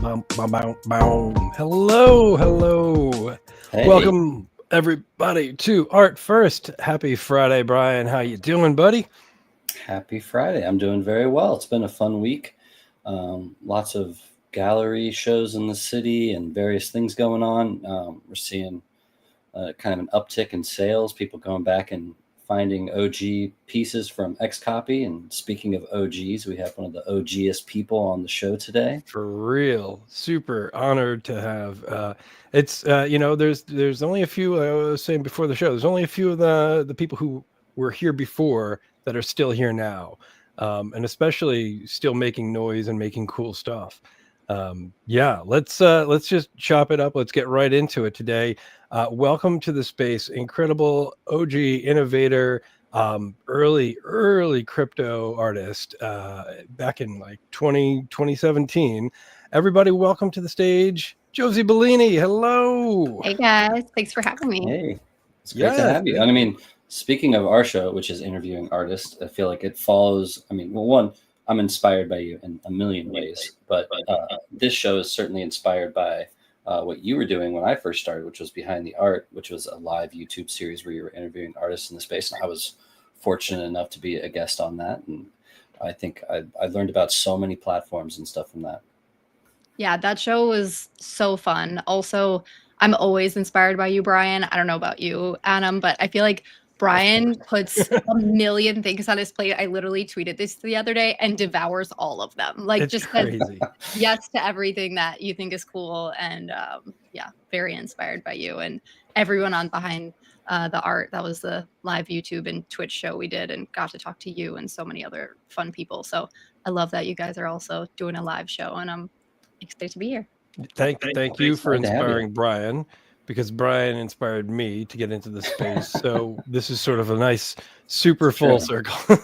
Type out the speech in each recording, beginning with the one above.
bum, bum, bum, bum. Hello, hello. Hey, Welcome everybody to Art First. Happy Friday, Brian. How you doing, buddy? happy Friday. I'm doing very well. It's been a fun week. Lots of gallery shows in the city and various things going on. We're seeing kind of an uptick in sales, people going back and finding OG pieces from Xcopy. And speaking of OGs, we have one of the OGest people on the show today. For real, super honored to have. It's there's only a few. I was saying before the show, there's only a few of the people who were here before that are still here now, and especially still making noise and making cool stuff. Yeah, let's just chop it up. Let's get right into it today. Welcome to the space, incredible OG innovator, early crypto artist, back in like 2017. Everybody, welcome to the stage, Josie Bellini. Hello. Hey guys, thanks for having me. Hey, it's great to Yes, have you. And I mean, speaking of our show, which is interviewing artists, I feel like it follows. I mean, well, one, I'm inspired by you in a million ways, but this show is certainly inspired by what you were doing when I first started, which was Behind the Art, which was a live YouTube series where you were interviewing artists in the space. And I was fortunate enough to be a guest on that. And I think I learned about so many platforms and stuff from that. Yeah, that show was so fun. Also, I'm always inspired by you, Brian. I don't know about you, Adam, but I feel like Brian puts a million things on his plate. I literally tweeted this the other day and devours all of them. Like, it's just says crazy. yes to everything that you think is cool. And yeah, very inspired by you and everyone on Behind the Art. That was the live YouTube and Twitch show we did and got to talk to you and so many other fun people. So I love that you guys are also doing a live show, and I'm excited to be here. Thank you for Glad to have you. inspiring Brian, because Brian inspired me to get into the space. So this is sort of a nice, super full Sure. circle.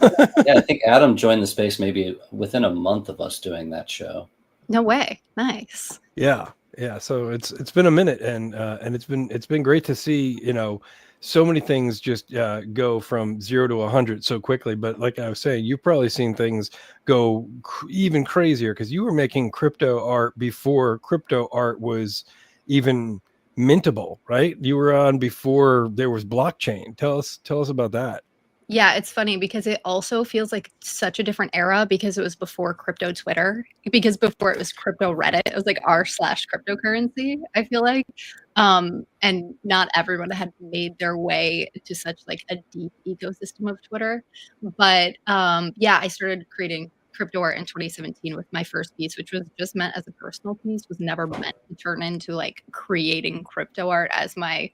Yeah, I think Adam joined the space maybe within a month of us doing that show. No way. Nice. Yeah. So it's been a minute, and it's been great to see, so many things just go from 0 to 100 so quickly. But like I was saying, you've probably seen things go even crazier, because you were making crypto art before crypto art was even mintable, right? You were on before there was blockchain. Tell us about that. Yeah, it's funny because it also feels like such a different era because it was before crypto Twitter, because before it was crypto Reddit. It was like r/cryptocurrency, I feel like. And not everyone had made their way to such like a deep ecosystem of Twitter. But yeah, I started creating crypto art in 2017 with my first piece, which was just meant as a personal piece, was never meant to turn into like creating crypto art as my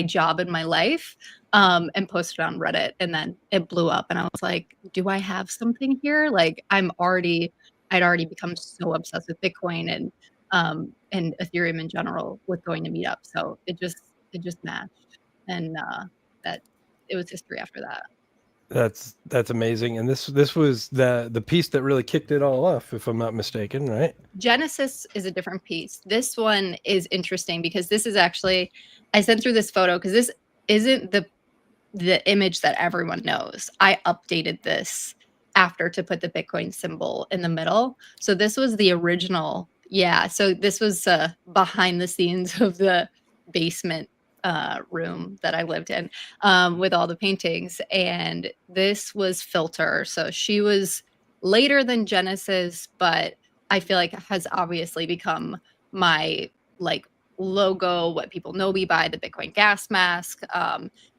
job in my life. And posted on Reddit, and then it blew up, and I was like, do I have something here? Like I'd already become so obsessed with Bitcoin and Ethereum in general with going to meetup. So it just matched, and that it was history after that. That's amazing. And this was the piece that really kicked it all off, if I'm not mistaken, right? Genesis is a different piece. This one is interesting because this is actually, I sent through this photo because this isn't the image that everyone knows. I updated this after to put the Bitcoin symbol in the middle. So this was the original. Yeah. So this was behind the scenes of the basement room that I lived in with all the paintings. And this was Filter. So she was later than Genesis, but I feel like has obviously become my like logo, what people know me by, the Bitcoin gas mask.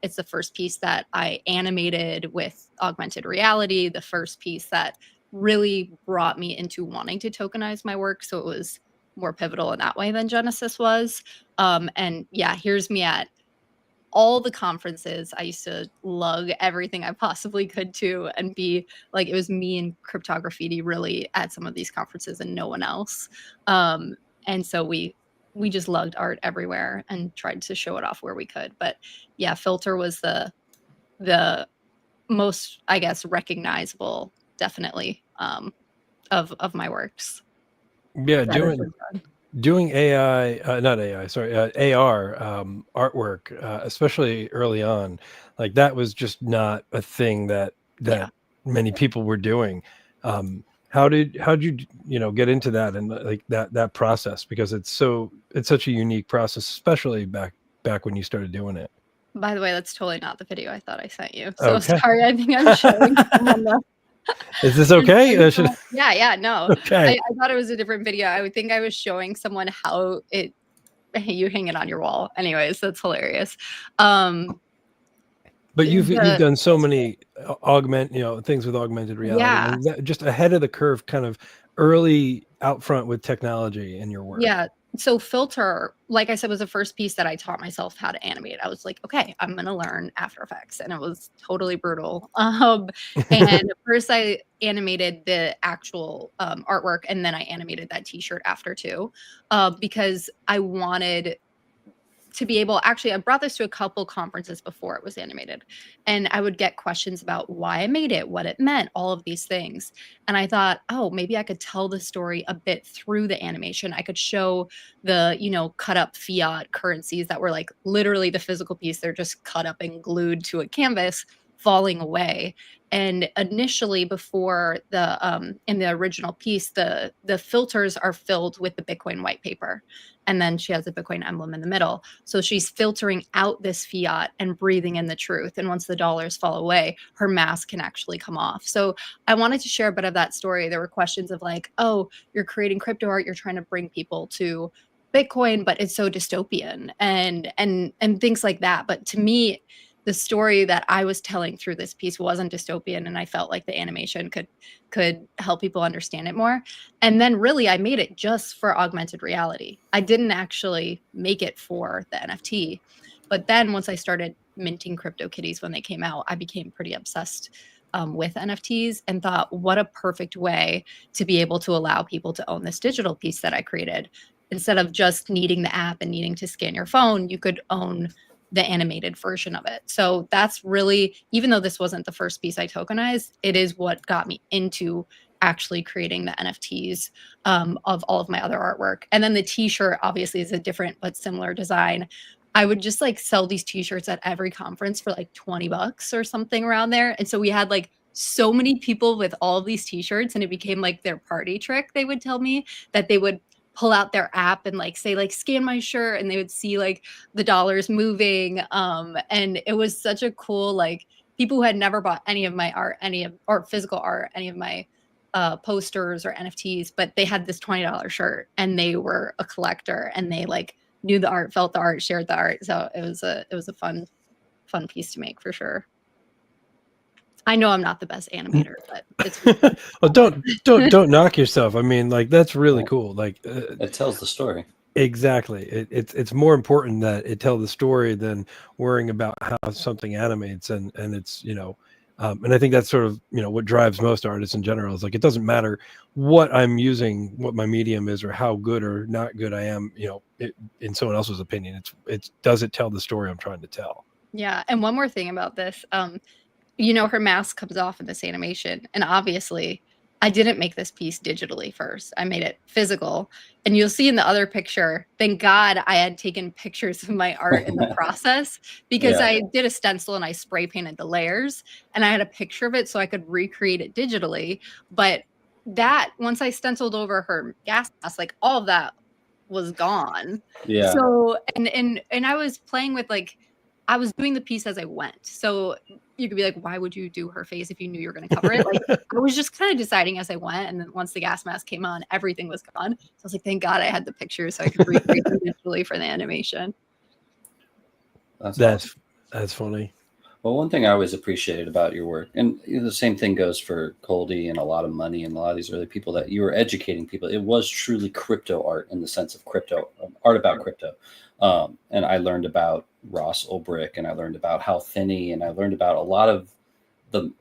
It's the first piece that I animated with augmented reality, the first piece that really brought me into wanting to tokenize my work. So it was more pivotal in that way than Genesis was. And yeah, here's me at all the conferences. I used to lug everything I possibly could to and be like, it was me and cryptography really at some of these conferences and no one else. And so we just lugged art everywhere and tried to show it off where we could. But yeah, Filter was the most, I guess, recognizable, definitely, of my works. Yeah, doing AI, not AI, sorry, AR artwork, especially early on, like that was just not a thing that Yeah. many people were doing. how'd you get into that and like that process, because it's such a unique process, especially back when you started doing it. By the way, that's totally not the video I thought I sent you. So Okay. sorry. I think I'm showing someone the Is this okay? Yeah, no. Okay. I thought it was a different video. I would think I was showing someone how you hang it on your wall. Anyways, that's hilarious. But you've done so many things with augmented reality, and that, just ahead of the curve, kind of early out front with technology in your work. Yeah. So filter, like I said, was the first piece that I taught myself how to animate. I was like, okay, I'm going to learn After Effects. And it was totally brutal. And first I animated the actual artwork, and then I animated that t-shirt after too, because I wanted to be able, actually, I brought this to a couple conferences before it was animated, and I would get questions about why I made it, what it meant, all of these things. And I thought, oh, maybe I could tell the story a bit through the animation. I could show the, cut up fiat currencies that were like literally the physical piece. They're just cut up and glued to a canvas, falling away. And initially, before in the original piece, the filters are filled with the Bitcoin white paper. And then she has a Bitcoin emblem in the middle. So she's filtering out this fiat and breathing in the truth. And once the dollars fall away, her mask can actually come off. So I wanted to share a bit of that story. There were questions of like, oh, you're creating crypto art, you're trying to bring people to Bitcoin, but it's so dystopian and things like that. But to me, the story that I was telling through this piece wasn't dystopian, and I felt like the animation could help people understand it more. And then really I made it just for augmented reality. I didn't actually make it for the NFT. But then once I started minting crypto kitties when they came out, I became pretty obsessed with NFTs and thought, what a perfect way to be able to allow people to own this digital piece that I created. Instead of just needing the app and needing to scan your phone, you could own the animated version of it. So that's really, even though this wasn't the first piece I tokenized, it is what got me into actually creating the NFTs of all of my other artwork. And then the t-shirt obviously is a different but similar design. I would just like sell these t-shirts at every conference for like $20 or something around there. And so we had like so many people with all of these t-shirts, and it became like their party trick. They would tell me that they would pull out their app and like say like scan my shirt, and they would see like the dollars moving. And it was such a cool, like, people who had never bought any of my art, or physical art, any of my posters or NFTs, but they had this $20 shirt and they were a collector, and they like knew the art, felt the art, shared the art. So it was a fun piece to make for sure. I know I'm not the best animator, but it's well, don't knock yourself. I mean, like, that's really cool. Like, it tells the story. Exactly. It's more important that it tell the story than worrying about how something animates, and it's and I think that's sort of what drives most artists in general. Is like, it doesn't matter what I'm using, what my medium is, or how good or not good I am, in someone else's opinion. It's does it tell the story I'm trying to tell? Yeah. And one more thing about this, her mask comes off in this animation, and obviously I didn't make this piece digitally first. I made it physical, and you'll see in the other picture, thank God I had taken pictures of my art in the process, because I did a stencil and I spray painted the layers, and I had a picture of it so I could recreate it digitally. But that, once I stenciled over her gas mask, like all of that was gone. Yeah. So, and I was playing with, like, I was doing the piece as I went. So you could be like, why would you do her face if you knew you were going to cover it? Like, I was just kind of deciding as I went. And then once the gas mask came on, everything was gone. So I was like, thank God I had the pictures so I could recreate them digitally for the animation. That's funny. Well, one thing I always appreciated about your work, and the same thing goes for Goldie and a lot of money and a lot of these early people, that you were educating people. It was truly crypto art in the sense of crypto art about crypto. And I learned about Ross Ulbricht, and I learned about Hal Finney, and I learned about a lot of the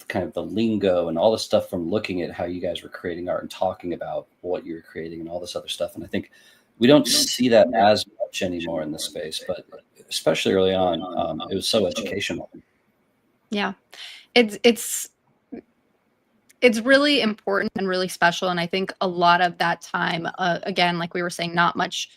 kind of the lingo and all the stuff from looking at how you guys were creating art and talking about what you were creating and all this other stuff. And I think we don't see that as much anymore in the space, but especially early on, it was so educational. Yeah, it's really important and really special. And I think a lot of that time, again, like we were saying, not much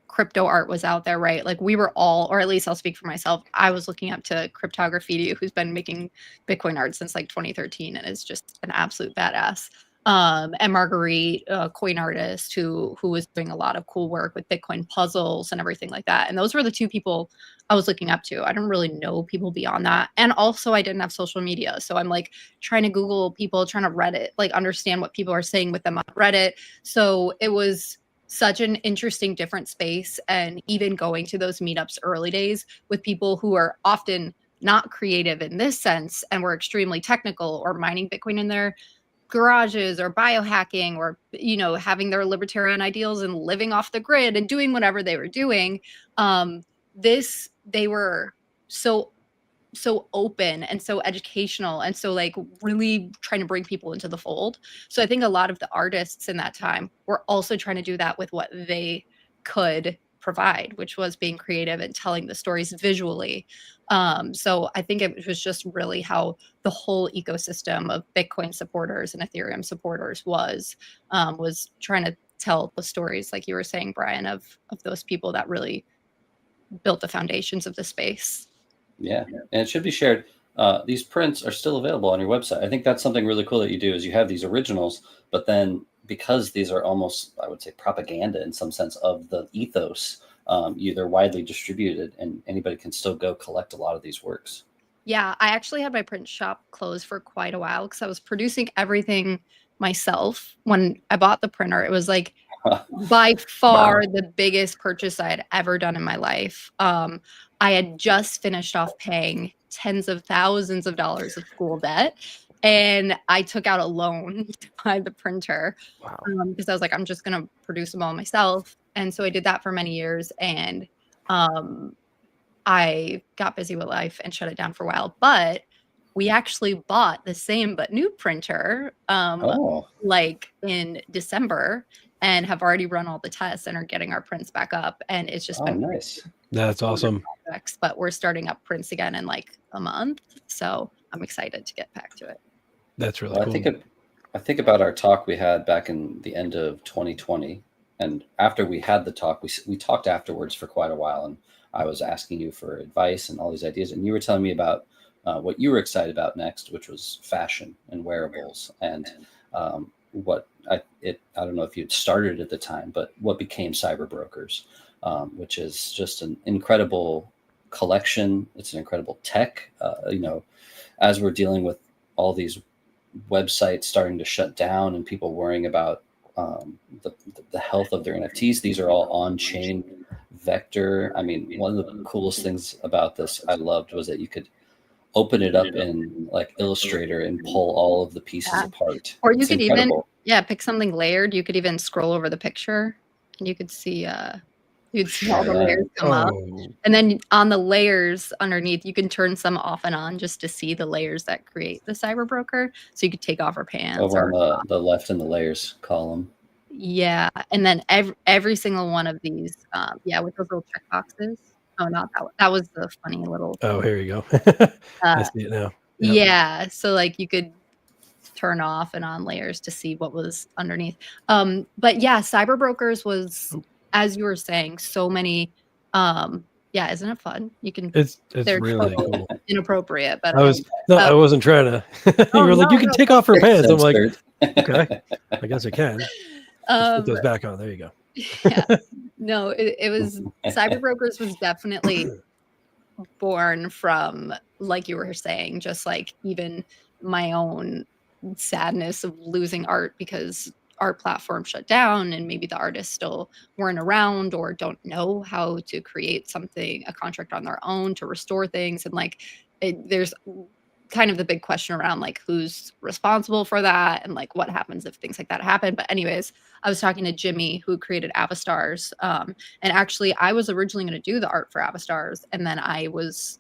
crypto art was out there, right? Like, we were all, or at least I'll speak for myself, I was looking up to Cryptography, who's been making Bitcoin art since like 2013 and is just an absolute badass. and Marguerite, coin artist, who was doing a lot of cool work with Bitcoin puzzles and everything like that. And those were the two people I was looking up to. I didn't really know people beyond that. And also I didn't have social media. So I'm like trying to Google people, trying to Reddit, like understand what people are saying with them on Reddit. So it was such an interesting, different space. And even going to those meetups early days with people who are often not creative in this sense and were extremely technical or mining Bitcoin in their garages or biohacking or, you know, having their libertarian ideals and living off the grid and doing whatever they were doing. They were so open and so educational and so like really trying to bring people into the fold. So I think a lot of the artists in that time were also trying to do that with what they could provide, which was being creative and telling the stories visually. So I think it was just really how the whole ecosystem of Bitcoin supporters and Ethereum supporters was trying to tell the stories, like you were saying, Brian, of those people that really built the foundations of the space. Yeah, and it should be shared. These prints are still available on your website. I think that's something really cool that you do is you have these originals, but then because these are almost, I would say, propaganda in some sense of the ethos, they're widely distributed and anybody can still go collect a lot of these works. Yeah, I actually had my print shop closed for quite a while because I was producing everything myself. When I bought the printer, it was like by far the biggest purchase I had ever done in my life. I had just finished off paying tens of thousands of dollars of school debt, and I took out a loan to buy the printer. Wow. Because I was like, I'm just gonna produce them all myself. And so I did that for many years, and I got busy with life and shut it down for a while. But we actually bought the same but new printer like in December and have already run all the tests and are getting our prints back up. And it's just been nice. That's awesome. projects, but we're starting up prints again in like a month. So I'm excited to get back to it. That's really cool. I think about our talk we had back in the end of 2020. And after we had the talk, we talked afterwards for quite a while. And I was asking you for advice and all these ideas. And you were telling me about what you were excited about next, which was fashion and wearables. And I don't know if you'd started at the time, but what became Cyber Brokers, which is just an incredible collection. It's an incredible tech. As we're dealing with all these websites starting to shut down and people worrying about the health of their NFTs, these are all on-chain vector. I mean, one of the coolest things about this I loved was that you could open it up in like Illustrator and pull all of the pieces apart. Or you could incredible. Even pick something layered. You could even scroll over the picture and you could see you'd see all the layers come up. And then on the layers underneath, you can turn some off and on just to see the layers that create the Cyber Broker. So you could take off our pants. Over on the left in the layers column. Yeah. And then every single one of these, with those little check boxes. Oh, not that one. That was the funny little. Oh, here you go. I see it now. Yep. Yeah. So like you could turn off and on layers to see what was underneath. But yeah, Cyber Brokers was, as you were saying, so many. Isn't it fun? You can. It's really cool. Inappropriate, but I wasn't trying to. You were like, you can take off her pants. I'm like, okay, I guess I can. Put those back on. There you go. Yeah. No, it was Cyber Brokers was definitely born from, like you were saying, just like even my own sadness of losing art because art platform shut down and maybe the artists still weren't around or don't know how to create something, a contract on their own to restore things. And like there's kind of the big question around like who's responsible for that and like what happens if things like that happen. But anyways, I was talking to Jimmy who created Avastars, and actually I was originally going to do the art for Avastars, and then I was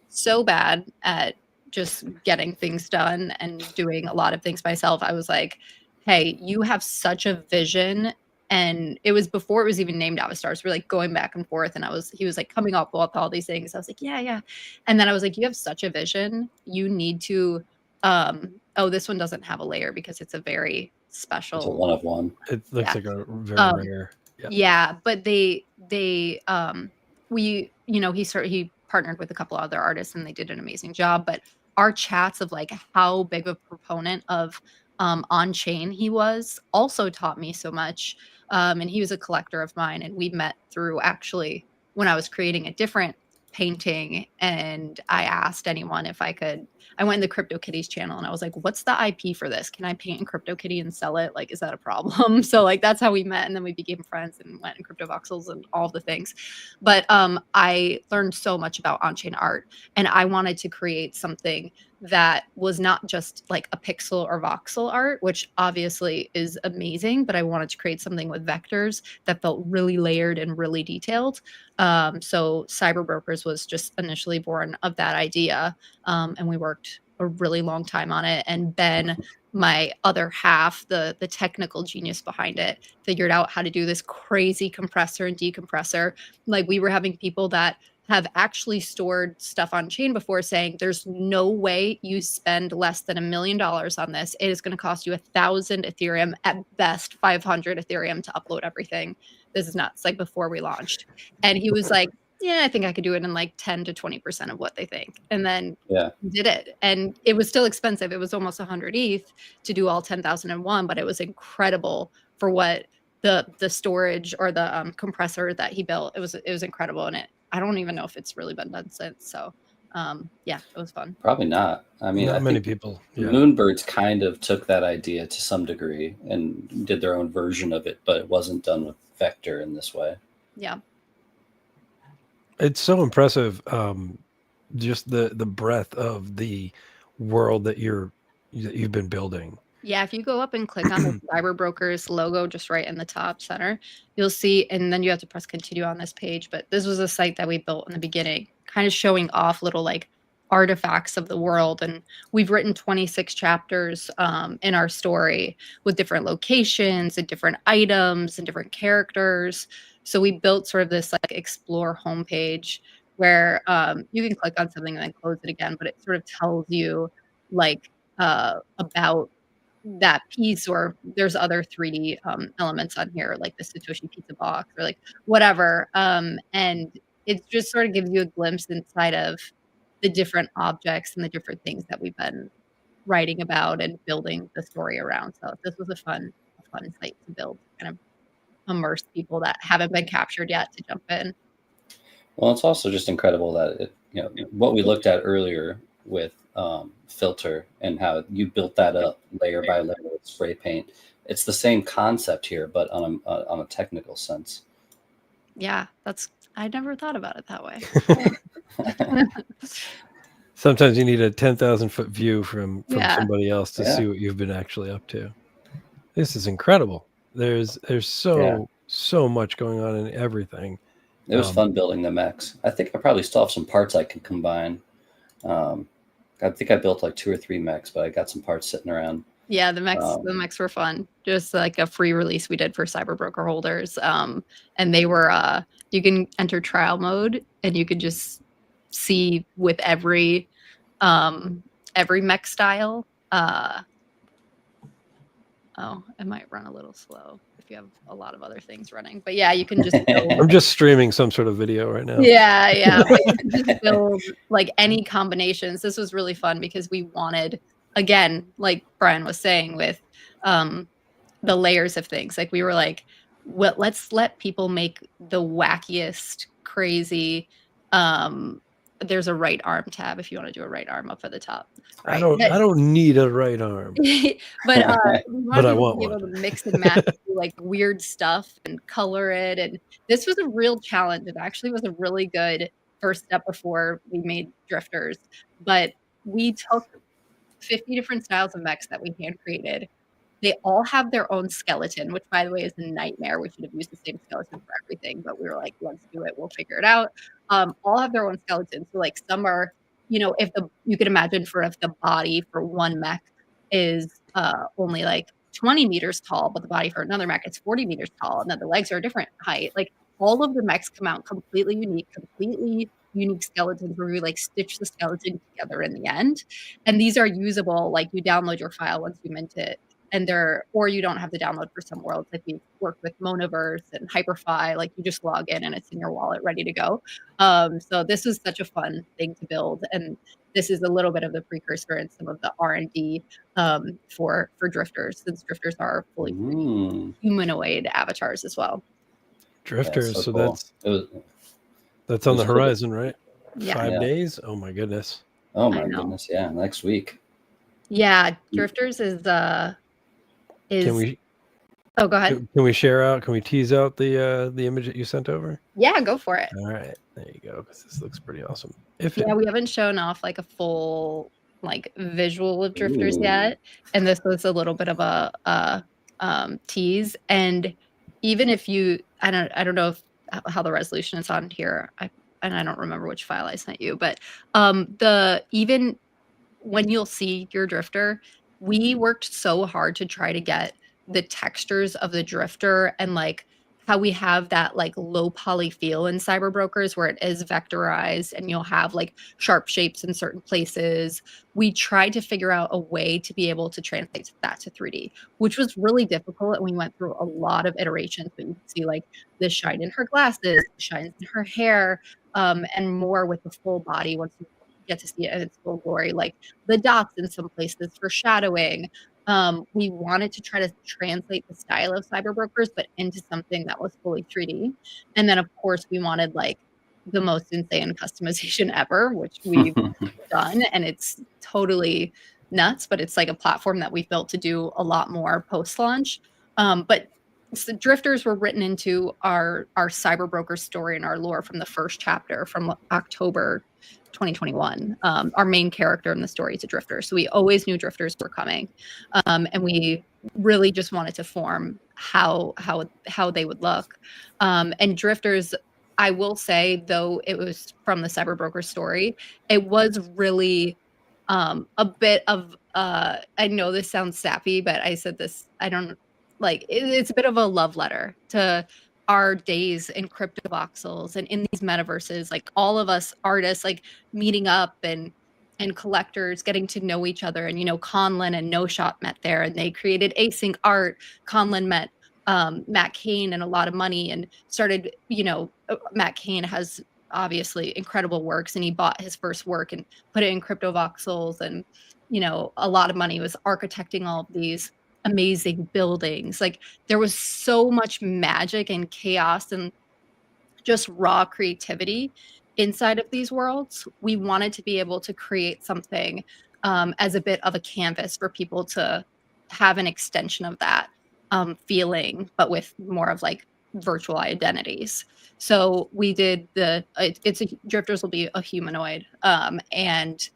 so bad at just getting things done and doing a lot of things myself. I was like, hey, you have such a vision. And it was before it was even named Avastars. We're like going back and forth. And he was like coming up with all these things. I was like, yeah. And then I was like, you have such a vision. You need to, this one doesn't have a layer because it's a very special. It's a one of one. It looks like a very rare. Yeah. But he partnered with a couple other artists and they did an amazing job. But our chats of like how big of a proponent of on chain he was also taught me so much. And he was a collector of mine, and we met through actually when I was creating a different painting, and I asked anyone if I could. I went in the CryptoKitties channel and I was like, what's the IP for this? Can I paint in CryptoKitty and sell it? Like, is that a problem? So like that's how we met, and then we became friends and went in CryptoVoxels and all the things. But I learned so much about on-chain art, and I wanted to create something that was not just like a pixel or voxel art, which obviously is amazing, but I wanted to create something with vectors that felt really layered and really detailed. So Cyber Brokers was just initially born of that idea. And we worked a really long time on it. And Ben, my other half, the technical genius behind it, figured out how to do this crazy compressor and decompressor. Like, we were having people that have actually stored stuff on chain before saying, there's no way you spend less than $1 million on this. It is going to cost you 1,000 Ethereum, at best 500 Ethereum to upload everything. This is nuts. Like, before we launched. And he was like, yeah, I think I could do it in like 10 to 20% of what they think. And then did it. And it was still expensive. It was almost 100 ETH to do all 10,001, but it was incredible for what the storage or the compressor that he built. It was incredible. And I don't even know if it's really been done since. So yeah, it was fun. Probably not. I mean, not I many think people. Yeah. Moonbirds kind of took that idea to some degree and did their own version of it, but it wasn't done with vector in this way. Yeah. It's so impressive, just the breadth of the world that you've been building. Yeah, if you go up and click on the Cyber Brokers logo just right in the top center, you'll see, and then you have to press continue on this page. But this was a site that we built in the beginning, kind of showing off little like artifacts of the world. And we've written 26 chapters in our story with different locations and different items and different characters. So we built sort of this like explore homepage where you can click on something and then close it again, but it sort of tells you like about that piece, or there's other 3D elements on here, like the Satoshi pizza box or like whatever. And it just sort of gives you a glimpse inside of the different objects and the different things that we've been writing about and building the story around. So this was a fun site to build, kind of immerse people that haven't been captured yet to jump in. Well, it's also just incredible that it, what we looked at earlier with filter and how you built that up layer by layer with spray paint. It's the same concept here, but on a technical sense. Yeah, I never thought about it that way. Sometimes you need a 10,000-foot view from somebody else to Yeah. see what you've been actually up to. This is incredible. There's so much going on in everything. It was fun building the mechs. I think I probably still have some parts I can combine. I think I built like 2 or 3 mechs, but I got some parts sitting around. Yeah, the mechs were fun. Just like a free release we did for Cyber Broker holders. And they were you can enter trial mode and you could just see with every mech style. Oh, it might run a little slow if you have a lot of other things running. But yeah, you can just build. I'm just streaming some sort of video right now. Yeah. But you can just build like any combinations. This was really fun because we wanted, again, like Bryan was saying, with the layers of things. Like, we were like, well, let's let people make the wackiest, crazy. There's a right arm tab if you want to do a right arm up at the top. Right? I don't need a right arm. But I want to be able to mix and match like weird stuff and color it. And this was a real challenge. It actually was a really good first step before we made drifters. But we took 50 different styles of mechs that we hand created. They all have their own skeleton, which, by the way, is a nightmare. We should have used the same skeleton for everything, but we were like, let's do it. We'll figure it out. All have their own skeletons. So like some are, if you could imagine if the body for one mech is only like 20 meters tall, but the body for another mech is 40 meters tall, and then the legs are a different height. Like, all of the mechs come out completely unique skeletons where we like stitch the skeleton together in the end. And these are usable. Like, you download your file once you mint it. or you don't have the download for some worlds. Like we've worked with Monaverse and Hyperfi, like you just log in and it's in your wallet ready to go. So this was such a fun thing to build. And this is a little bit of the precursor in some of the R&D for drifters, since drifters are fully humanoid avatars as well. Drifters, so so cool. that's on the horizon, right? Yeah. 5 days? Oh my goodness. Oh my goodness, yeah, next week. Yeah, drifters is Can we Oh, go ahead. Can we share out? Can we tease out the image that you sent over? Yeah, go for it. All right, there you go. Because this looks pretty awesome. We haven't shown off like a full like visual of drifters yet, and this was a little bit of a tease. And even if you, I don't know how the resolution is on here. I don't remember which file I sent you, but even when you'll see your drifter, we worked so hard to try to get the textures of the drifter and like how we have that like low poly feel in cyber brokers where it is vectorized and you'll have like sharp shapes in certain places. We tried to figure out a way to be able to translate that to 3D, which was really difficult. And we went through a lot of iterations, but you can see like the shine in her glasses, the shines in her hair, and more with the full body once you get to see it in its full glory, like the dots in some places for shadowing. We wanted to try to translate the style of cyber brokers, but into something that was fully 3D. And then, of course, we wanted like the most insane customization ever, which we've done. And it's totally nuts, but it's like a platform that we've built to do a lot more post-launch. But so drifters were written into our cyber broker story and our lore from the first chapter from October 2021. Our main character in the story is a drifter, so we always knew drifters were coming, and we really just wanted to form how they would look. And drifters, I will say, though it was from the cyber broker story, it was really a bit of I know this sounds sappy, but I said this, I don't like it's a bit of a love letter to our days in crypto voxels and in these metaverses, like all of us artists like meeting up and collectors getting to know each other. And Conlin and No Shot met there and they created async art. Conlin met Matt Cain and a lot of money and started, Matt Cain has obviously incredible works and he bought his first work and put it in crypto voxels, and a lot of money was architecting all of these amazing buildings. Like there was so much magic and chaos and just raw creativity inside of these worlds. We wanted to be able to create something as a bit of a canvas for people to have an extension of that feeling, but with more of like virtual identities. So we did drifters will be a humanoid, and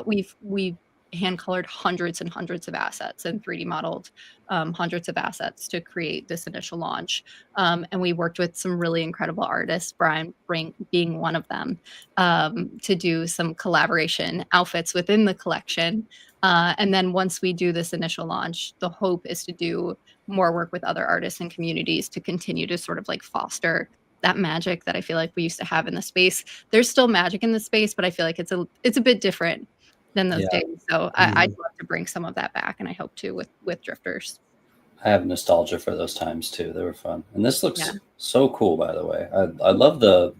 we've hand colored hundreds and hundreds of assets and 3D modeled hundreds of assets to create this initial launch. And we worked with some really incredible artists, Bryan Brinkman being one of them, to do some collaboration outfits within the collection. And then once we do this initial launch, the hope is to do more work with other artists and communities to continue to sort of like foster that magic that I feel like we used to have in the space. There's still magic in the space, but I feel like it's a bit different than those days. So I'd love to bring some of that back, and I hope to with drifters. I have nostalgia for those times too. They were fun. And this looks so cool, by the way. I love the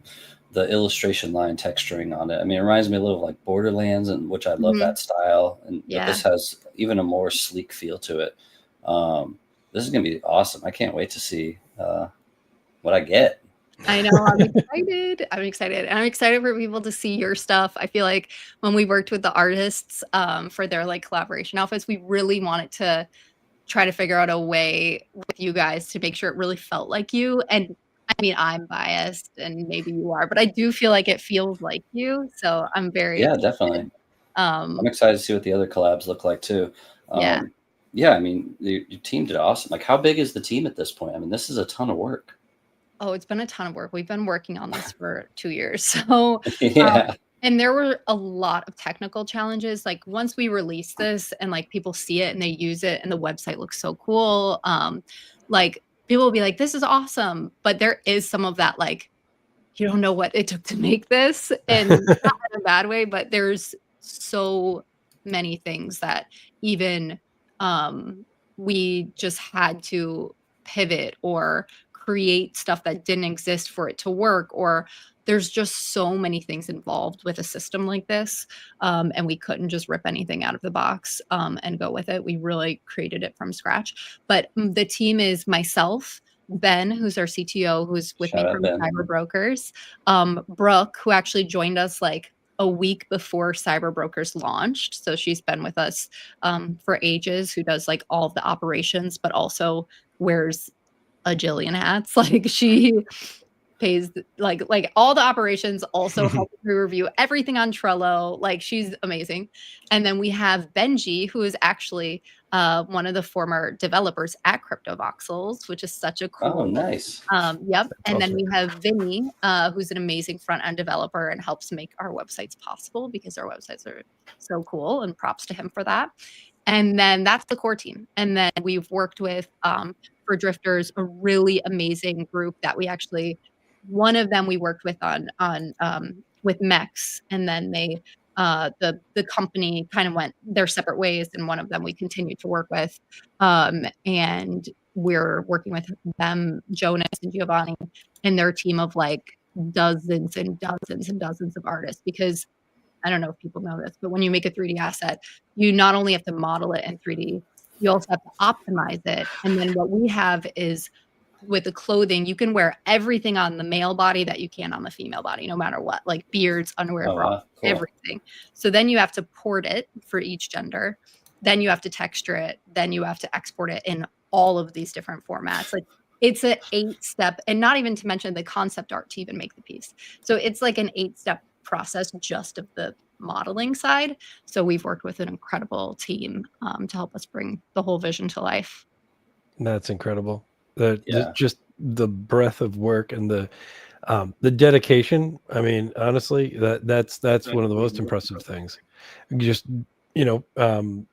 illustration line texturing on it. I mean, it reminds me a little of like Borderlands, and which I love that style. And this has even a more sleek feel to it. This is going to be awesome. I can't wait to see what I get. I know. I'm excited. I'm excited for people to see your stuff. I feel like when we worked with the artists for their like collaboration outfits, we really wanted to try to figure out a way with you guys to make sure it really felt like you. And I mean, I'm biased and maybe you are, but I do feel like it feels like you. So I'm very excited. Definitely. I'm excited to see what the other collabs look like too. I mean, your team did awesome. Like, how big is the team at this point? I mean, this is a ton of work. Oh, it's been a ton of work. We've been working on this for 2 years. So and there were a lot of technical challenges. Like once we release this and like people see it and they use it and the website looks so cool, like people will be like, this is awesome. But there is some of that, like, you don't know what it took to make this, and not in a bad way, but there's so many things that even we just had to pivot or create stuff that didn't exist for it to work, or there's just so many things involved with a system like this, and we couldn't just rip anything out of the box and go with it. We really created it from scratch. But the team is myself, Ben, who's our CTO, who's with Shout me out from Ben. Cyber Brokers, Brooke, who actually joined us like a week before Cyber Brokers launched. So she's been with us for ages, who does like all of the operations, but also wears a jillion hats. Like she pays like all the operations, also helps me review everything on Trello. Like she's amazing. And then we have Benji, who is actually one of the former developers at CryptoVoxels, which is such a cool. Oh, nice. Yep. And then awesome. we have Vinny, who's an amazing front end developer and helps make our websites possible, because our websites are so cool, and props to him for that. And then that's the core team. And then we've worked with, for Drifters, a really amazing group that we actually, one of them we worked with on with Mex, and then they the company kind of went their separate ways, and one of them we continued to work with, and we're working with them, Jonas and Giovanni, and their team of like dozens and dozens and dozens of artists. Because I don't know if people know this, but when you make a 3D asset, you not only have to model it in 3D, you also have to optimize it. And then what we have is, with the clothing, you can wear everything on the male body that you can on the female body, no matter what, like beards, underwear, Oh, bra, wow. Cool. everything. So then you have to port it for each gender. Then you have to texture it. Then you have to export it in all of these different formats. Like it's an 8-step, and not even to mention the concept art to even make the piece. So it's like an 8-step process just of the modeling side. So we've worked with an incredible team to help us bring the whole vision to life. That's incredible. The Yeah. just the breadth of work and the dedication. I mean, honestly, that's one of the most impressive things. Just having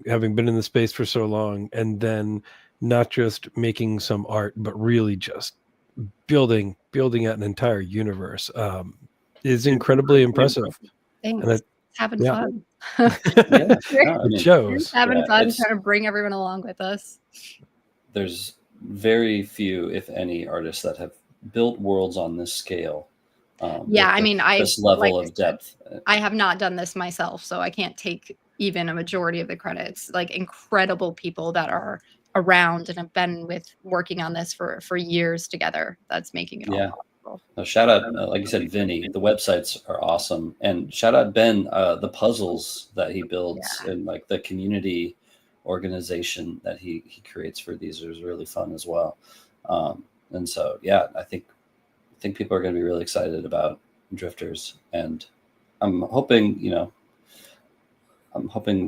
been in the space for so long, and then not just making some art, but really just building out an entire universe is incredibly impressive. Thanks. And It's having yeah. fun. Yeah. No, I it mean, shows. Just having Yeah, fun, it's- trying to bring everyone along with us. there's very few, if any, artists that have built worlds on this scale. Yeah, with I mean, this level like of depth. I have not done this myself, so I can't take even a majority of the credits. Like incredible people that are around and have been working on this for years together. That's making it Yeah. all possible. No, shout out, like you said, Vinny. The websites are awesome, and shout out Ben. The puzzles that he builds and like the community organization that he creates for these is really fun as well. And so, yeah, I think people are going to be really excited about Drifters, and I'm hoping,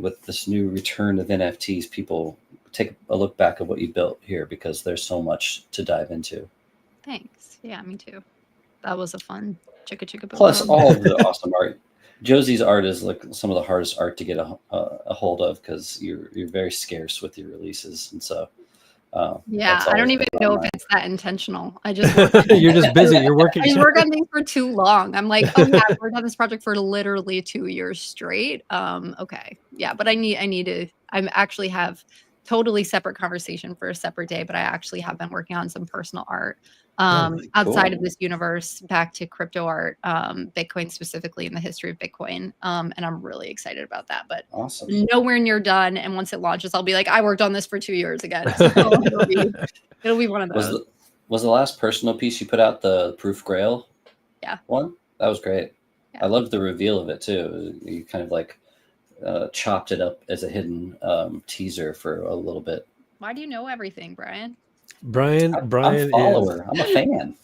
with this new return of NFTs, people take a look back at what you built here, because there's so much to dive into. Thanks. Yeah, me too. That was a fun chicka build. Plus all of the awesome art. Josie's art is like some of the hardest art to get a hold of, because you're very scarce with your releases, and so yeah, that's I don't always even been know on if my- it's that intentional. I just work on You're just busy. You're working. I just work on things for too long. I'm like, oh yeah, I've worked on this project for literally 2 years straight. Okay, yeah, but I actually have totally separate conversation for a separate day. But I actually have been working on some personal art outside of this universe, back to crypto art, Bitcoin specifically, in the history of Bitcoin, and I'm really excited about that. But Awesome. nowhere near done. And once it launches, I'll be like, I worked on this for 2 years again. So it'll be one of those. Was the last personal piece you put out the Proof Grail? Yeah. One? That was great. Yeah. I loved the reveal of it too. You kind of like chopped it up as a hidden teaser for a little bit. Why do you know everything, Brian? Brian I'm a follower. I'm a fan.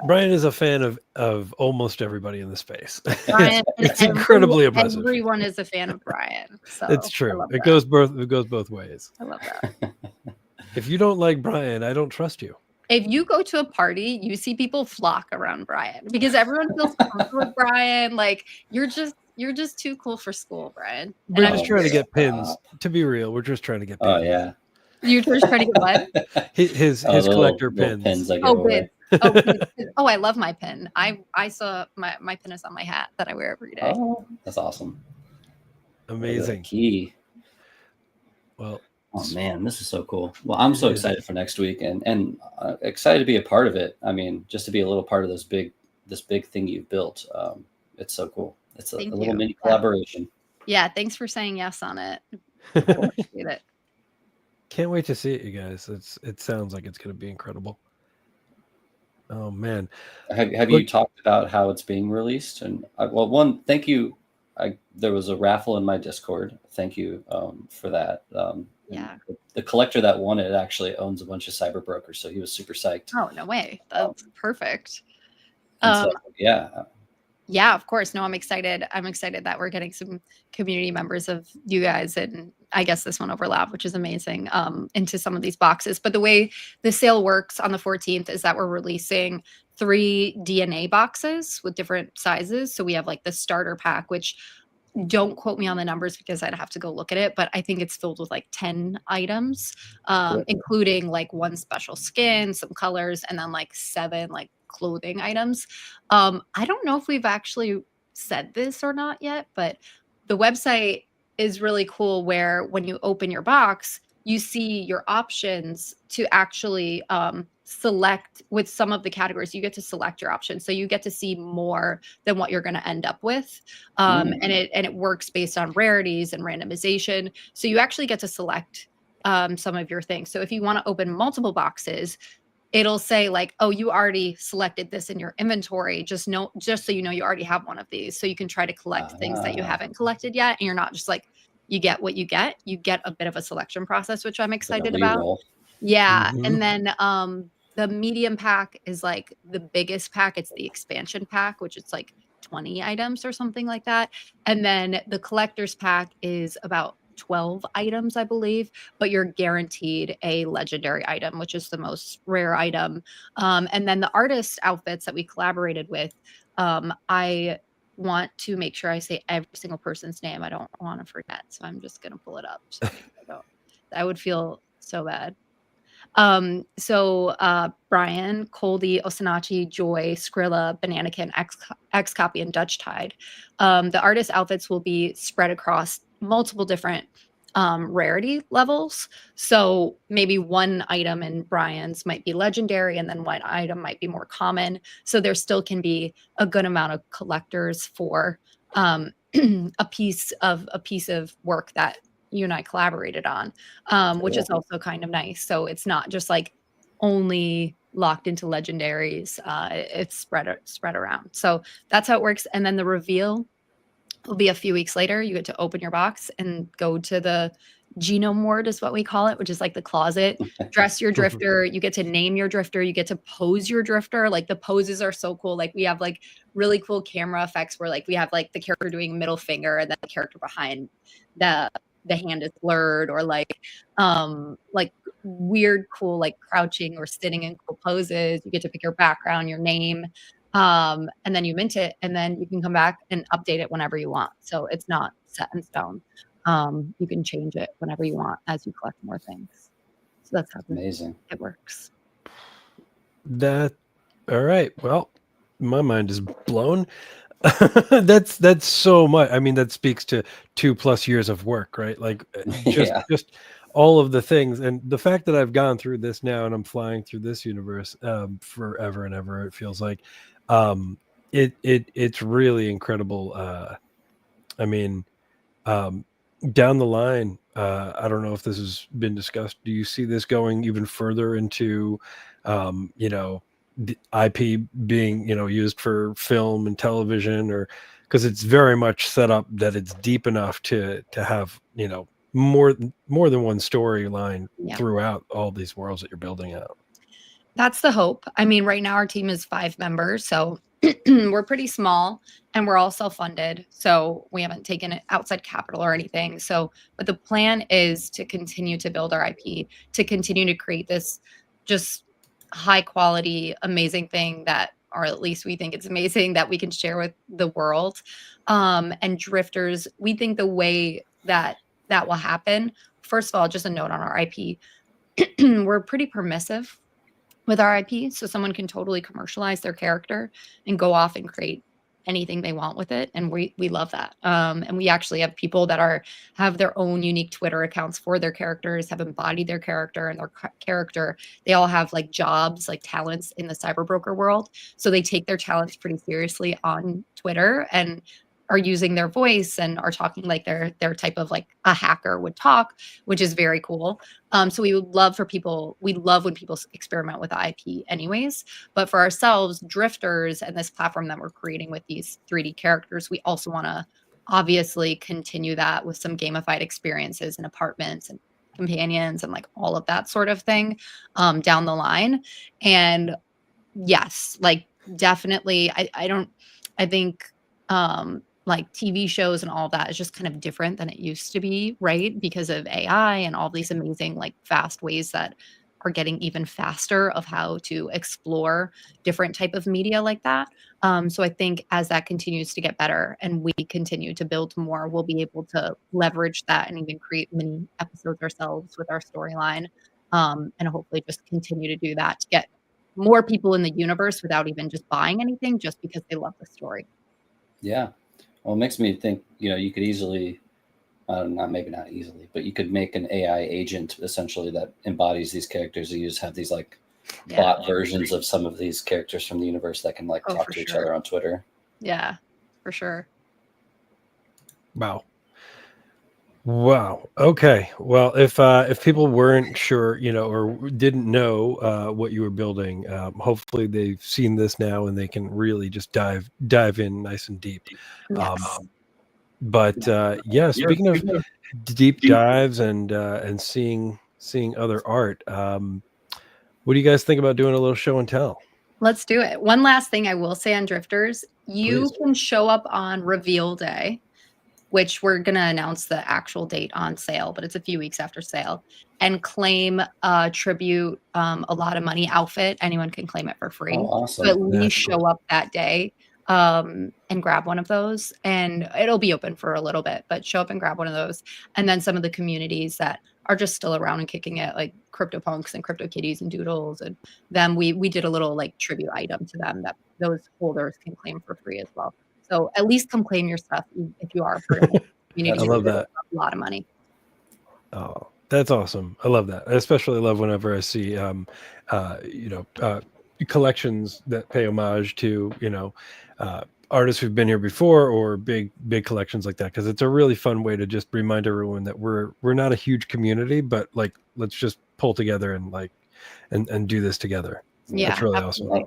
Brian is a fan of almost everybody in the space. Brian, it's incredibly impressive. Everyone is a fan of Brian. So it's true. It goes both ways. I love that. If you don't like Brian, I don't trust you. If you go to a party, you see people flock around Brian because everyone feels comfortable with Brian. Like you're just too cool for school, Brian. We're just trying to get pins. To be real, we're just trying to get pins. Oh yeah. You're just trying to get what? His collector little pins. I give away. Oh, I love my pin. I saw my pin is on my hat that I wear every day. Oh, that's awesome. Amazing. Key. Well, Oh man, this is so cool. Well, I'm so it is. excited for next week, and excited to be a part of it. I mean, just to be a little part of this big thing you've built. It's so cool. It's a Thank little you. mini Yeah. collaboration. Yeah, thanks for saying yes on it. Appreciate it. Can't wait to see it, you guys. It sounds like it's going to be incredible. Oh man, Have look, you talked about how it's being released? And well, one, thank you. There was a raffle in my Discord. Thank you for that. And Yeah. the collector that won it actually owns a bunch of cyber brokers, so he was super psyched. Oh, no way. That's perfect. And so, yeah, Yeah, of course. No, I'm excited. I'm excited that we're getting some community members of you guys, and I guess this one overlap, which is amazing, into some of these boxes. But the way the sale works on the 14th is that we're releasing 3 DNA boxes with different sizes. So we have like the starter pack, which don't quote me on the numbers because I'd have to go look at it, but I think it's filled with like 10 items, cool. including like 1 special skin, some colors, and then like 7 like clothing items. I don't know if we've actually said this or not yet, but the website is really cool where when you open your box, you see your options to actually select with some of the categories. You get to select your options. So you get to see more than what you're going to end up with. And it works based on rarities and randomization. So you actually get to select some of your things. So if you want to open multiple boxes, it'll say like, oh, you already selected this in your inventory. Just so you know, you already have one of these. So you can try to collect things that you haven't collected yet. And you're not just like, you get what you get. You get a bit of a selection process, which I'm excited about. Yeah. Mhm. And then the medium pack is like the biggest pack. It's the expansion pack, which it's like 20 items or something like that. And then the collector's pack is about 12 items, I believe, but you're guaranteed a legendary item, which is the most rare item. And then the artist outfits that we collaborated with, I want to make sure I say every single person's name. I don't want to forget. So I'm just going to pull it up. So I would feel so bad. Brian, Coldy, Osinachi, Joy, Skrilla, Bananakin, X Copy, and Dutch Tide. The artist outfits will be spread across multiple different rarity levels. So maybe one item in Brian's might be legendary, and then one item might be more common. So there still can be a good amount of collectors for a piece of work that you and I collaborated on, which is also kind of nice. So it's not just like only locked into legendaries. It's spread around. So that's how it works. And then the reveal will be a few weeks later. You get to open your box and go to the genome ward is what we call it, which is like the closet. Dress your drifter. You get to name your drifter. You get to pose your drifter. Like the poses are so cool. Like we have like really cool camera effects where like we have like the character doing middle finger and then the character behind the hand is blurred, or like weird cool like crouching or sitting in cool poses. You get to pick your background, your name, and then you mint it, and then you can come back and update it whenever you want. So it's not set in stone. You can change it whenever you want as you collect more things. So that's how Amazing. it works. All right. Well, my mind is blown. That's so much. I mean, that speaks to 2+ years of work, right? Like just all of the things, and the fact that I've gone through this now and I'm flying through this universe forever and ever. It feels like it's really incredible. I mean, down the line, I don't know if this has been discussed. Do you see this going even further into, the IP being, used for film and television, or because it's very much set up that it's deep enough to have, more than one storyline throughout all these worlds that you're building out? That's the hope. I mean, right now our team is 5 members, so we're pretty small and we're all self-funded. So we haven't taken outside capital or anything. So, but the plan is to continue to build our IP, to continue to create this just high quality, amazing thing that, or at least we think it's amazing, that we can share with the world. And drifters, we think the way that will happen, first of all, just a note on our IP, we're pretty permissive with our IP. So someone can totally commercialize their character and go off and create anything they want with it, and we love that. And we actually have people that have their own unique Twitter accounts for their characters, have embodied their character and their character. They all have like jobs, like talents in the cyber broker world, so they take their talents pretty seriously on Twitter and are using their voice and are talking like their type of like a hacker would talk, which is very cool. So we love when people experiment with IP anyways. But for ourselves, drifters and this platform that we're creating with these 3D characters, we also want to obviously continue that with some gamified experiences and apartments and companions and like all of that sort of thing down the line. And yes, like definitely, I think like TV shows and all that is just kind of different than it used to be, right? Because of AI and all these amazing, like fast ways that are getting even faster of how to explore different type of media like that. So I think as that continues to get better and we continue to build more, we'll be able to leverage that and even create mini episodes ourselves with our storyline. And hopefully just continue to do that to get more people in the universe without even just buying anything, just because they love the story. Yeah. Well, it makes me think, you could easily, maybe not easily, but you could make an AI agent essentially that embodies these characters. You just have these like bot versions of some of these characters from the universe that can like talk to each other on Twitter. Yeah, for sure. Wow. Okay. Well, if people weren't sure, or didn't know what you were building, hopefully they've seen this now and they can really just dive in nice and deep. Yes. Speaking of deep dives and seeing other art, what do you guys think about doing a little show and tell? Let's do it. One last thing I will say on Drifters, you can show up on reveal day, which we're going to announce the actual date on sale, but it's a few weeks after sale, and claim a tribute, a lot of money outfit. Anyone can claim it for free. Oh, awesome. So at least show up that day and grab one of those, and it'll be open for a little bit, but show up and grab one of those. And then some of the communities that are just still around and kicking it, like CryptoPunks and CryptoKitties and Doodles, and them, we did a little like tribute item to them that those holders can claim for free as well. So at least come claim your stuff if you are part of the community. I love that. A lot of money. Oh, that's awesome. I love that. I especially love whenever I see, collections that pay homage to, artists who've been here before, or big collections like that. Cause it's a really fun way to just remind everyone that we're not a huge community, but like, let's just pull together and like, and do this together. Yeah. That's really awesome.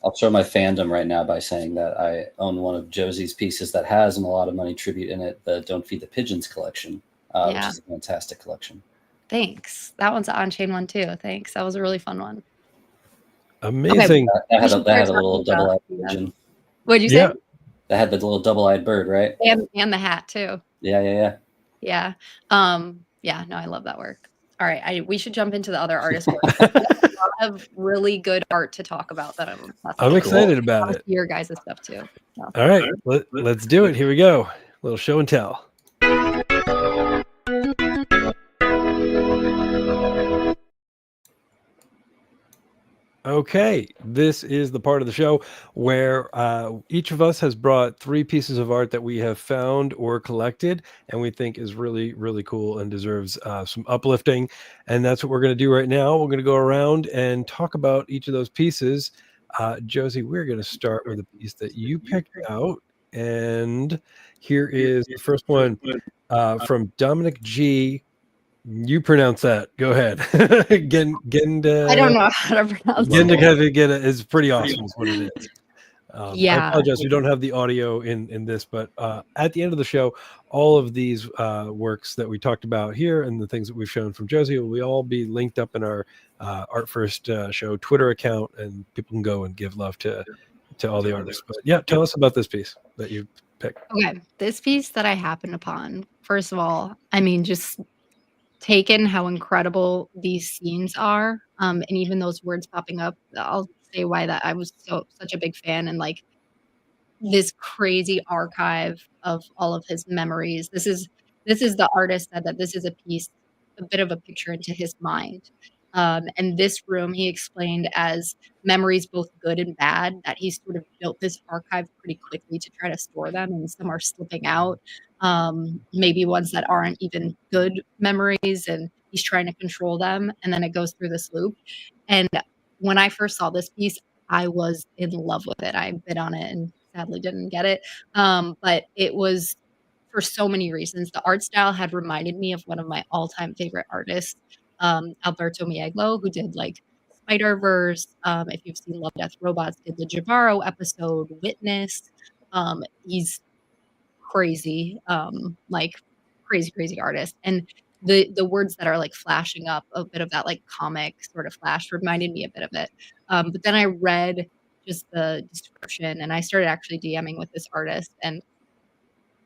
I'll show my fandom right now by saying that I own one of Josie's pieces that has a lot of money tribute in it, the Don't Feed the Pigeons collection, which is a fantastic collection. Thanks. That one's an on-chain one too. Thanks. That was a really fun one. Amazing. That had a little double-eyed pigeon. What'd you say? That had the little double-eyed bird, right? And the hat too. Yeah. Yeah. No, I love that work. All right, we should jump into the other artist work. A lot of really good art to talk about that I'm excited about it. Your guys' stuff too. So. All right, let's do it. Here we go. A little show and tell. Okay, this is the part of the show where each of us has brought 3 pieces of art that we have found or collected and we think is really, really cool and deserves some uplifting. And that's what we're going to do right now. We're going to go around and talk about each of those pieces. Josie, we're going to start with a piece that you picked out. And here is the first one from Dominic G. You pronounce that. Go ahead. Genda. I don't know how to pronounce it. Genda is pretty awesome. Is what it is. I apologize. We don't have the audio in this, but at the end of the show, all of these works that we talked about here and the things that we've shown from Josie will all be linked up in our Art First Show Twitter account, and people can go and give love to all the artists. But yeah, tell us about this piece that you picked. Okay, this piece that I happened upon. First of all, I mean, just taken how incredible these scenes are, and even those words popping up, I'll say why that I was such a big fan, and like this crazy archive of all of his memories. This is the artist said that this is a piece, a bit of a picture into his mind. And this room he explained as memories, both good and bad, that he sort of built this archive pretty quickly to try to store them, and some are slipping out. Maybe ones that aren't even good memories, and he's trying to control them. And then it goes through this loop. And when I first saw this piece, I was in love with it. I bid on it and sadly didn't get it. But it was for so many reasons. The art style had reminded me of one of my all-time favorite artists, Alberto Mieglo, who did like Spider-Verse. If you've seen Love, Death, Robots, did the Jabaro episode, Witness. He's crazy, like crazy artist. And the words that are like flashing up, a bit of that like comic sort of flash reminded me a bit of it. But then I read just the description and I started actually DMing with this artist, and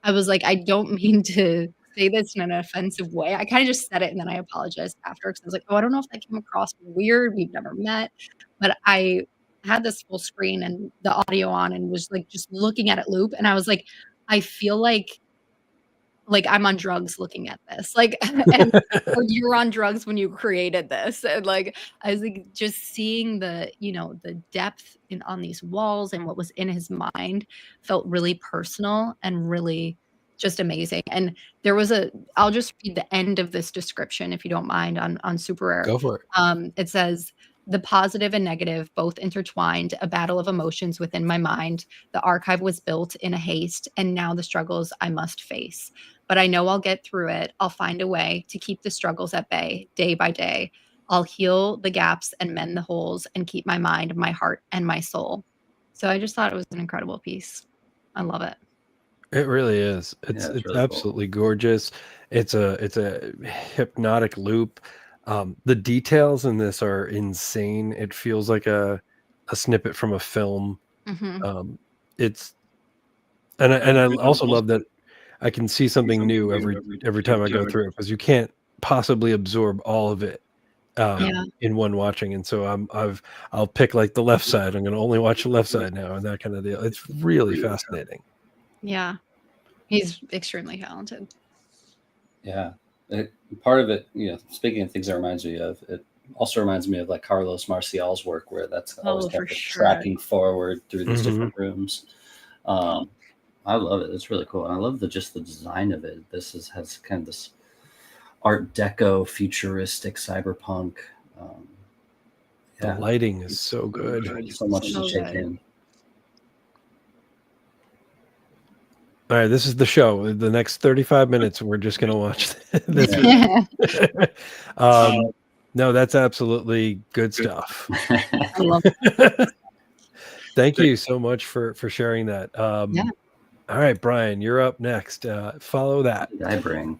I was like, I don't mean to say this in an offensive way. I kind of just said it and then I apologized after because I was like, oh, I don't know if that came across weird. We've never met. But I had this full screen and the audio on and was like just looking at it loop. And I was like, I feel like I'm on drugs looking at this. Like, and or you were on drugs when you created this. And like, I was like, just seeing the, the depth on these walls and what was in his mind felt really personal and really just amazing. And there was I'll just read the end of this description, if you don't mind, on Super Rare. Go for it. It says, the positive and negative both intertwined, a battle of emotions within my mind. The archive was built in a haste, and now the struggles I must face. But I know I'll get through it. I'll find a way to keep the struggles at bay day by day. I'll heal the gaps and mend the holes and keep my mind, my heart, and my soul. So I just thought it was an incredible piece. I love it. It really is. It's really absolutely gorgeous. It's a hypnotic loop. The details in this are insane. It feels like a snippet from a film. Mm-hmm. It's and I also love that I can see something new every time I go through it, because you can't possibly absorb all of it in one watching. And so I'll pick like the left side. I'm going to only watch the left side now, and that kind of deal. It's really fascinating. Yeah, he's extremely talented. Yeah. Part of it, speaking of things that reminds me of, it also reminds me of like Carlos Marcial's work, where that's always got the tracking forward through these different rooms. I love it. It's really cool. And I love the design of it. This has kind of this Art Deco, futuristic, cyberpunk. The lighting is so good. So much to take in. All right, this is the show. The next 35 minutes, we're just going to watch this. No, that's absolutely good stuff. I love it. Thank you so much for sharing that. All right, Bryan, you're up next. Follow that. What did I bring?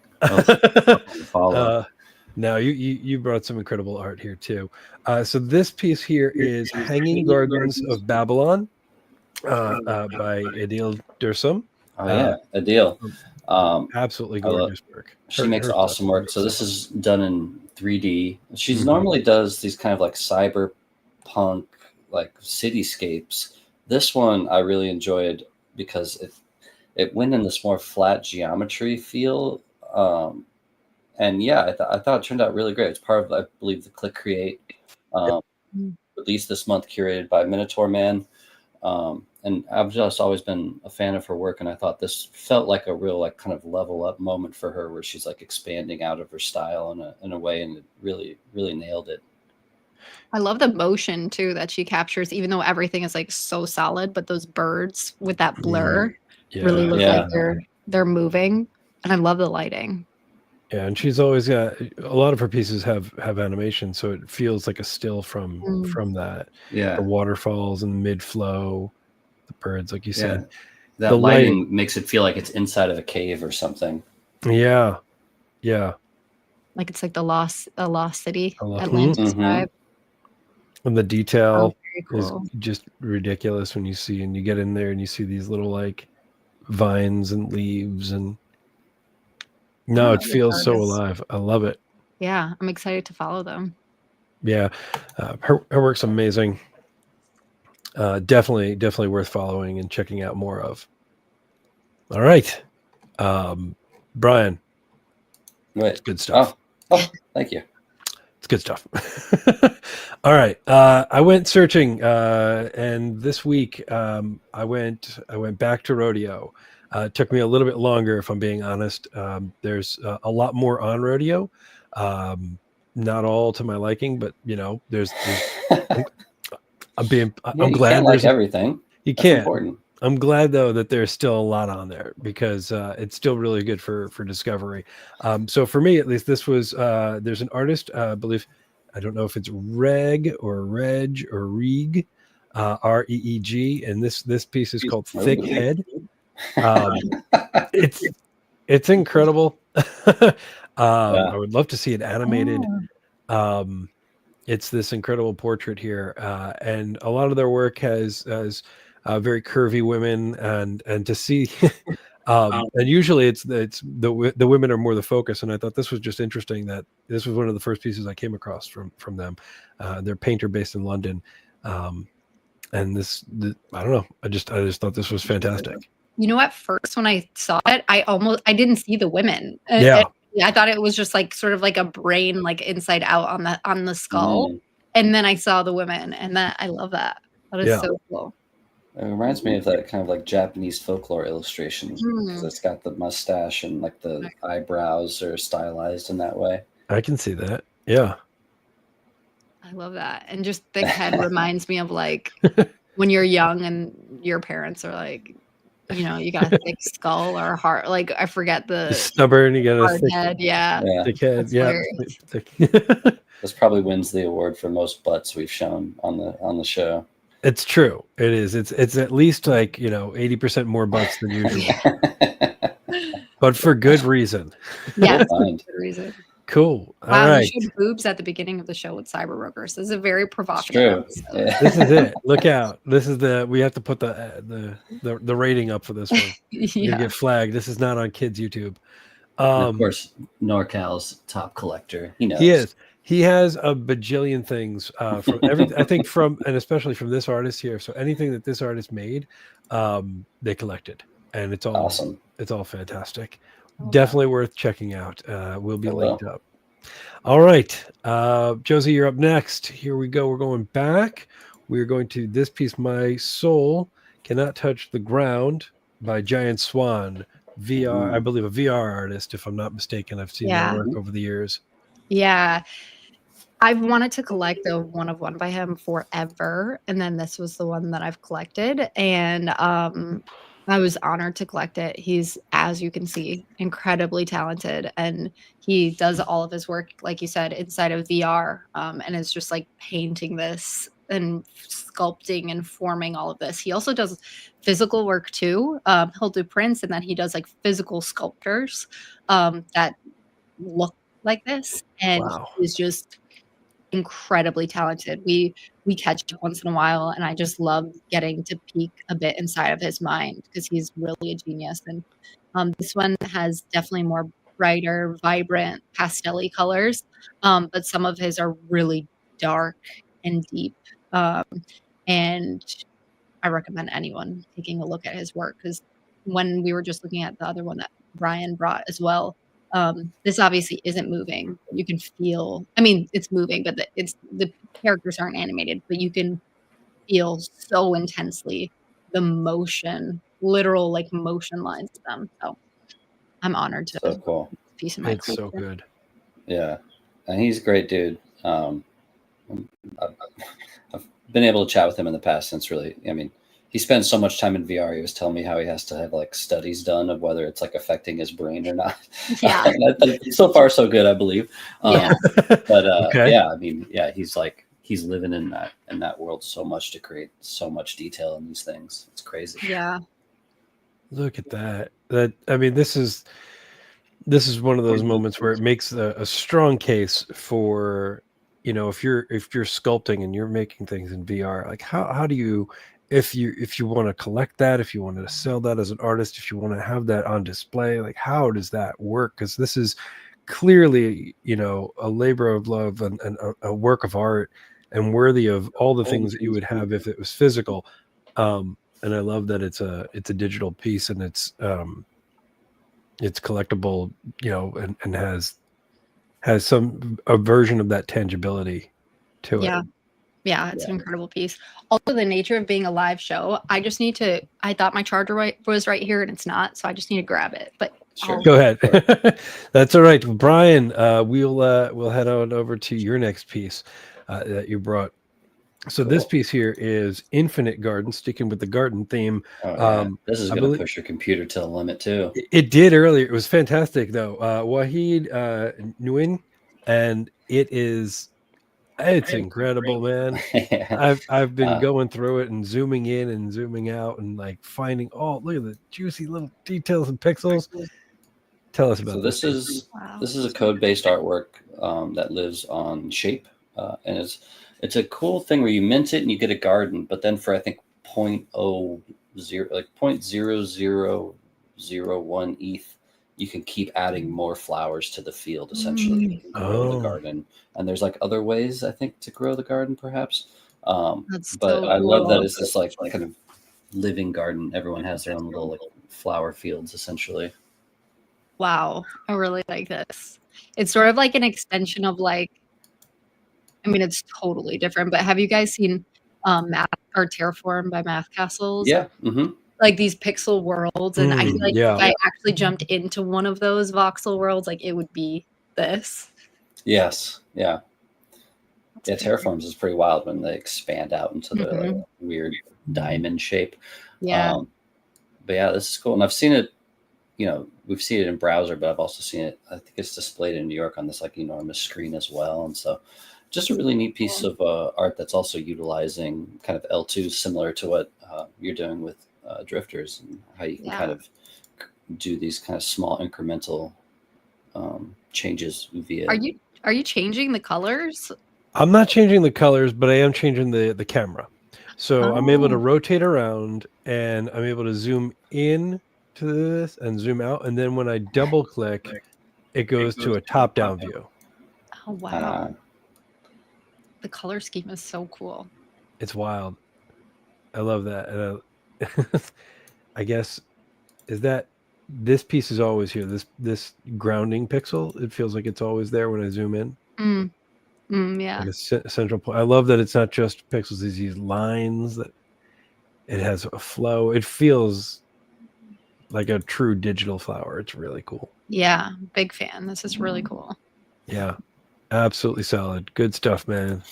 Follow. Now you brought some incredible art here too. So this piece here is Hanging Gardens of Babylon by Adil Dursum. Oh yeah, Adil. Absolutely gorgeous work. She makes awesome work. So this is done in 3D. She normally does these kind of like cyberpunk, like cityscapes. This one I really enjoyed because it went in this more flat geometry feel. And yeah, I thought it turned out really great. It's part of, I believe, the Click Create released this month, curated by Minotaur Man. And I've just always been a fan of her work, and I thought this felt like a real like kind of level up moment for her, where she's like expanding out of her style in a way, and it really nailed it. I love the motion too that she captures, even though everything is like so solid, but those birds with that blur really look like they're moving, and I love the lighting. Yeah, and she's always got a lot of her pieces have animation, so it feels like a still from that. Yeah, the waterfalls and mid flow, the birds, like you said. That lighting makes it feel like it's inside of a cave or something. Yeah. Like it's like the lost city, Atlantis vibe. And the detail cool. is just ridiculous when you see, and you get in there and you see these little like vines and leaves, and it feels so alive. I love it. Yeah, I'm excited to follow them. Yeah, her work's amazing. Definitely worth following and checking out more of. All right, Bryan. Right. Good stuff. Oh, thank you. Let's good stuff. All right. I went searching, and this week I went back to rodeo. It took me a little bit longer, if I'm being honest. There's a lot more on rodeo. Not all to my liking, but there's I'm glad can't like everything. You That's can't. important. I'm glad though that there's still a lot on there because it's still really good for discovery. So for me, at least, this was there's an artist, I believe, I don't know if it's Reg or Reg or Reeg, Reeg, and this piece is called Thick Head. It's incredible. I would love to see it animated. It's this incredible portrait here, and a lot of their work has very curvy women, and to see, and usually it's the women are more the focus. And I thought this was just interesting that this was one of the first pieces I came across from them. They're painter based in London, and I don't know. I just thought this was fantastic. At first when I saw it, I didn't see the women. Yeah. I thought it was just like sort of like a brain, like inside out on the skull. And then I saw the women, and I love that. That is so cool. It reminds me of that kind of like Japanese folklore illustration because it's got the mustache and like the eyebrows are stylized in that way. I can see that. Yeah. I love that. And just thick head reminds me of like when you're young and your parents are like, you got a thick skull or a heart. Like I forget the stubborn. You got a thick head. Yeah. Thick head. Yeah. This probably wins the award for most butts we've shown on the show. It's true. It is. It's at least like 80% more butts than usual, but for good reason. Yeah, for good reason. Cool. All right. You showed boobs at the beginning of the show with Cyberworkers. This is a very provocative episode. Yeah. This is it. Look out. This is we have to put the rating up for this one. You get flagged. This is not on kids YouTube. Of course, NorCal's top collector. He knows. He is. He has a bajillion things from I think and especially from this artist here. So anything that this artist made, they collected, and it's all awesome. It's all fantastic. Definitely worth checking out. Will be linked up. All right, Josie, you're up next. Here we go. We're going back. We're going to this piece, "My Soul Cannot Touch the Ground" by Giant Swan, VR. I believe a VR artist, if I'm not mistaken. I've seen their work over the years. Yeah. I've wanted to collect a one of one by him forever, and then this was the one that I've collected, and I was honored to collect it. He's, as you can see, incredibly talented, and he does all of his work, like you said, inside of VR, and it's just like painting this and sculpting and forming all of this. He also does physical work too. He'll do prints, and then he does like physical sculptures that look like this, and he's just incredibly talented. We catch up once in a while, and I just love getting to peek a bit inside of his mind because he's really a genius. And this one has definitely more brighter, vibrant, pastel-y colors, but some of his are really dark and deep. And I recommend anyone taking a look at his work, because when we were just looking at the other one that Bryan brought as well, this obviously isn't moving. You can feel, it's moving, but the characters aren't animated, but you can feel so intensely the motion, literal like motion lines to them. So I'm honored to so cool. Piece of my It's so good. Yeah, and he's a great dude. I've been able to chat with him in the past, and it's really, he spends so much time in VR. He was telling me how he has to have like studies done of whether it's like affecting his brain or not. Yeah. So far, so good, I believe. Yeah. But Okay. yeah, he's living in that world so much to create so much detail in these things. It's crazy. Yeah. Look at that. This is one of those moments where it makes a strong case for, if you're sculpting and you're making things in VR, like how do you, if you want to collect that, if you want to sell that as an artist, if you want to have that on display, like how does that work? Because this is clearly, a labor of love and a work of art, and worthy of all the things that you would have if it was physical. And I love that it's a digital piece, and it's collectible, and has has a version of that tangibility to Yeah. it. Yeah, it's an incredible piece. Also, the nature of being a live show, I thought my charger was right here and it's not, so I just need to grab it. But Sure. Go ahead. That's all right, Bryan. We'll head on over to your next piece that you brought. So this Cool. piece here is Infinite Garden, sticking with the garden theme. Oh, yeah. This is I going to believe push your computer to the limit too. it did earlier. It was fantastic though. Wahid Nguyen, and it's incredible, man. Yeah. I've been going through it and zooming in and zooming out and like finding, oh, look at the juicy little details and pixels. Tell us about So this. this is a code-based artwork that lives on Shape, and it's a cool thing where you mint it and you get a garden, but then for I think 0.00 like 0.0001 ETH, you can keep adding more flowers to the field essentially and grow the garden. And there's like other ways I think to grow the garden perhaps. That's But so I love that cool. it's this like kind of living garden. Everyone has their own little like flower fields essentially. Wow, I really like this. It's sort of like an extension of like, I mean, it's totally different, but have you guys seen Math or Terraform by Math Castles? Yeah. Mm-hmm. Like these pixel worlds, and I feel like Yeah. if I actually jumped into one of those voxel worlds, like it would be this. Yes. Yeah. Yeah. Terraforms is pretty wild when they expand out into the like, weird diamond shape. Yeah. But yeah, this is cool. And I've seen it, we've seen it in browser, but I've also seen it, I think it's displayed in New York on this like enormous screen as well. And so just a really neat piece of art that's also utilizing kind of L2 similar to what you're doing with drifters and how you can kind of do these kind of small incremental changes via. Are you changing the colors? I'm not changing the colors, but I am changing the camera. So I'm able to rotate around and I'm able to zoom in to this and zoom out. And then when I double click, it goes to a top down view. Oh, wow. The color scheme is so cool. It's wild. I love that. And I guess this piece is always here. This grounding pixel, it feels like it's always there when I zoom in. Yeah. Like a central point. I love that it's not just pixels. These lines that it has a flow. It feels like a true digital flower. It's really cool. Yeah, big fan. This is really cool. Yeah, absolutely solid. Good stuff, man.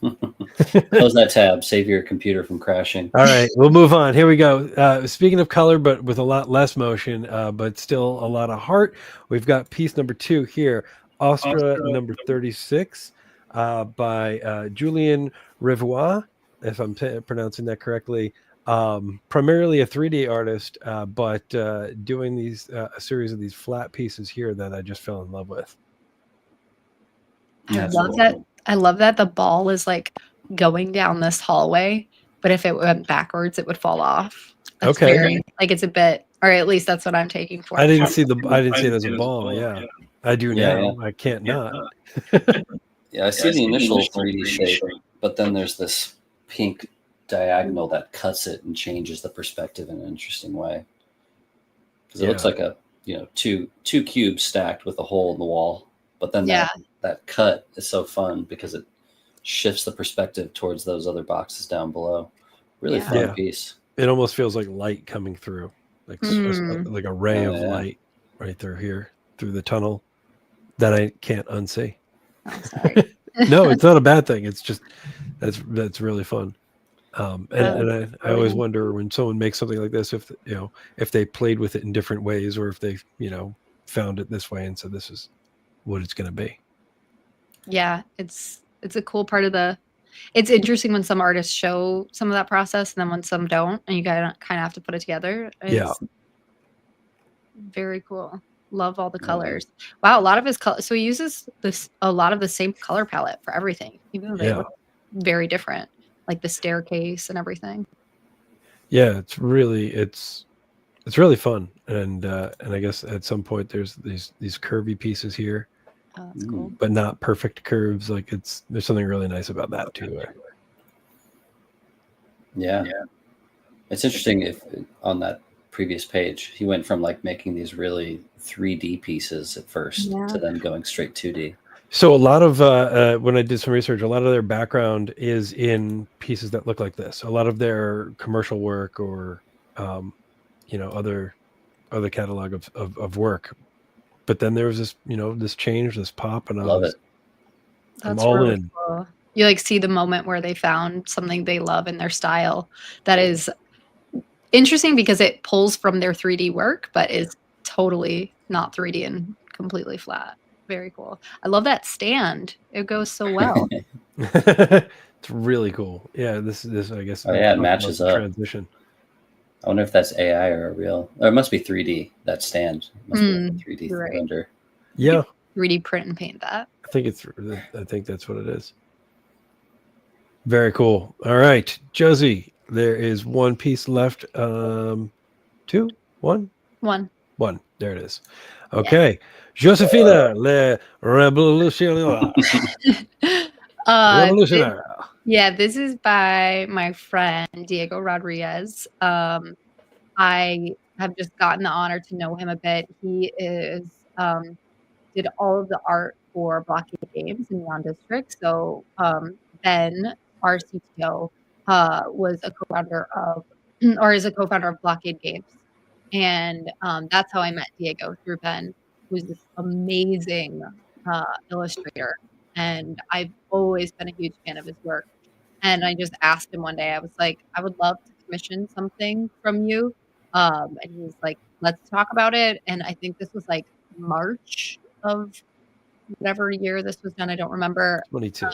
Close that tab. Save your computer from crashing. All right, we'll move on. Here we go. Speaking of color, but with a lot less motion, but still a lot of heart, we've got piece number 2 here. Ostra number 36 by Julien Rivois, if I'm pronouncing that correctly. Primarily a 3D artist, but doing a series of these flat pieces here that I just fell in love with. I love that. I love that the ball is like going down this hallway, but if it went backwards, it would fall off. That's very, like it's a bit, or at least that's what I'm taking for. I didn't see it as a ball. Yeah, I do now. I can't not. Yeah, I see the initial 3D shape, but then there's this pink diagonal that cuts it and changes the perspective in an interesting way. Because it looks like a two cubes stacked with a hole in the wall, but then that cut is so fun because it shifts the perspective towards those other boxes down below. Really fun piece. It almost feels like light coming through, like a ray of light right through here, through the tunnel that I can't unsee. Oh, sorry. No, it's not a bad thing. It's just that's really fun. And I always wonder when someone makes something like this, if they played with it in different ways, or if they found it this way and said this is what it's going to be. Yeah, it's a cool part of it's interesting when some artists show some of that process and then when some don't, and you kind of have to put it together. It's very cool. Love all the colors. Wow, a lot of his color. So he uses a lot of the same color palette for everything, even though they look very different, like the staircase and everything. Yeah, it's really fun, and I guess at some point there's these curvy pieces here. Oh, that's cool. But not perfect curves. Like there's something really nice about that too. Yeah. It's interesting if on that previous page, he went from like making these really 3D pieces at first to then going straight 2D. So a lot of when I did some research, a lot of their background is in pieces that look like this. A lot of their commercial work or other catalog of work. But then there was this this change, this pop, and Love it. I'm That's all really in. cool. You like see the moment where they found something they love in their style that is interesting because it pulls from their 3D work, but is totally not 3D and completely flat. Very cool. I love that stand. It goes so well. It's really cool. Yeah, this I guess. Oh yeah, it talk about matches the up. transition. I wonder if that's AI or a real. Or it must be 3D. That stand must be like a 3D you're right. render. Yeah, 3D print and paint that. I think that's what it is. Very cool. All right, Josie, there is one piece left. Two, one. There it is. Okay, Josefina Le Revolutionnaire. Revolutionnaire. Yeah, this is by my friend Diego Rodriguez. I have just gotten the honor to know him a bit. He is did all of the art for Blockade Games in Neon District. So Ben, our CTO, was a co-founder of, or is a co-founder of Blockade Games, and that's how I met Diego, through Ben, who's this amazing illustrator, and I've always been a huge fan of his work. And I just asked him one day, I was like, I would love to commission something from you. And he was like, let's talk about it. And I think this was like March of whatever year this was done. I don't remember. 22.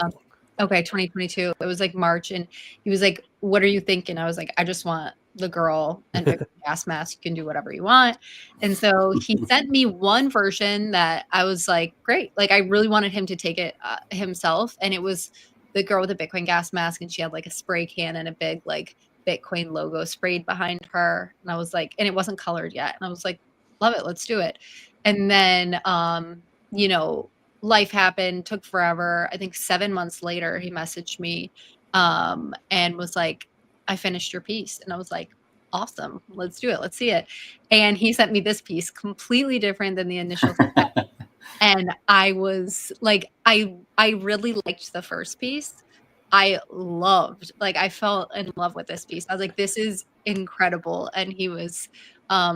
Okay, 2022. It was like March, and he was like, "What are you thinking?" I was like, "I just want the girl and a gas mask. You can do whatever you want." And so he sent me one version that I was like, "Great!" Like I really wanted him to take it himself, and it was the girl with the Bitcoin gas mask, and she had like a spray can and a big like Bitcoin logo sprayed behind her, and I was like, and it wasn't colored yet, and I was like, "Love it, let's do it." And then, you know, life happened, took forever. I think 7 months later, he messaged me and was like, I finished your piece. And I was like, awesome, let's do it. Let's see it. And he sent me this piece, completely different than the initial. And I was like, I really liked the first piece. I fell in love with this piece. I was like, this is incredible. And he was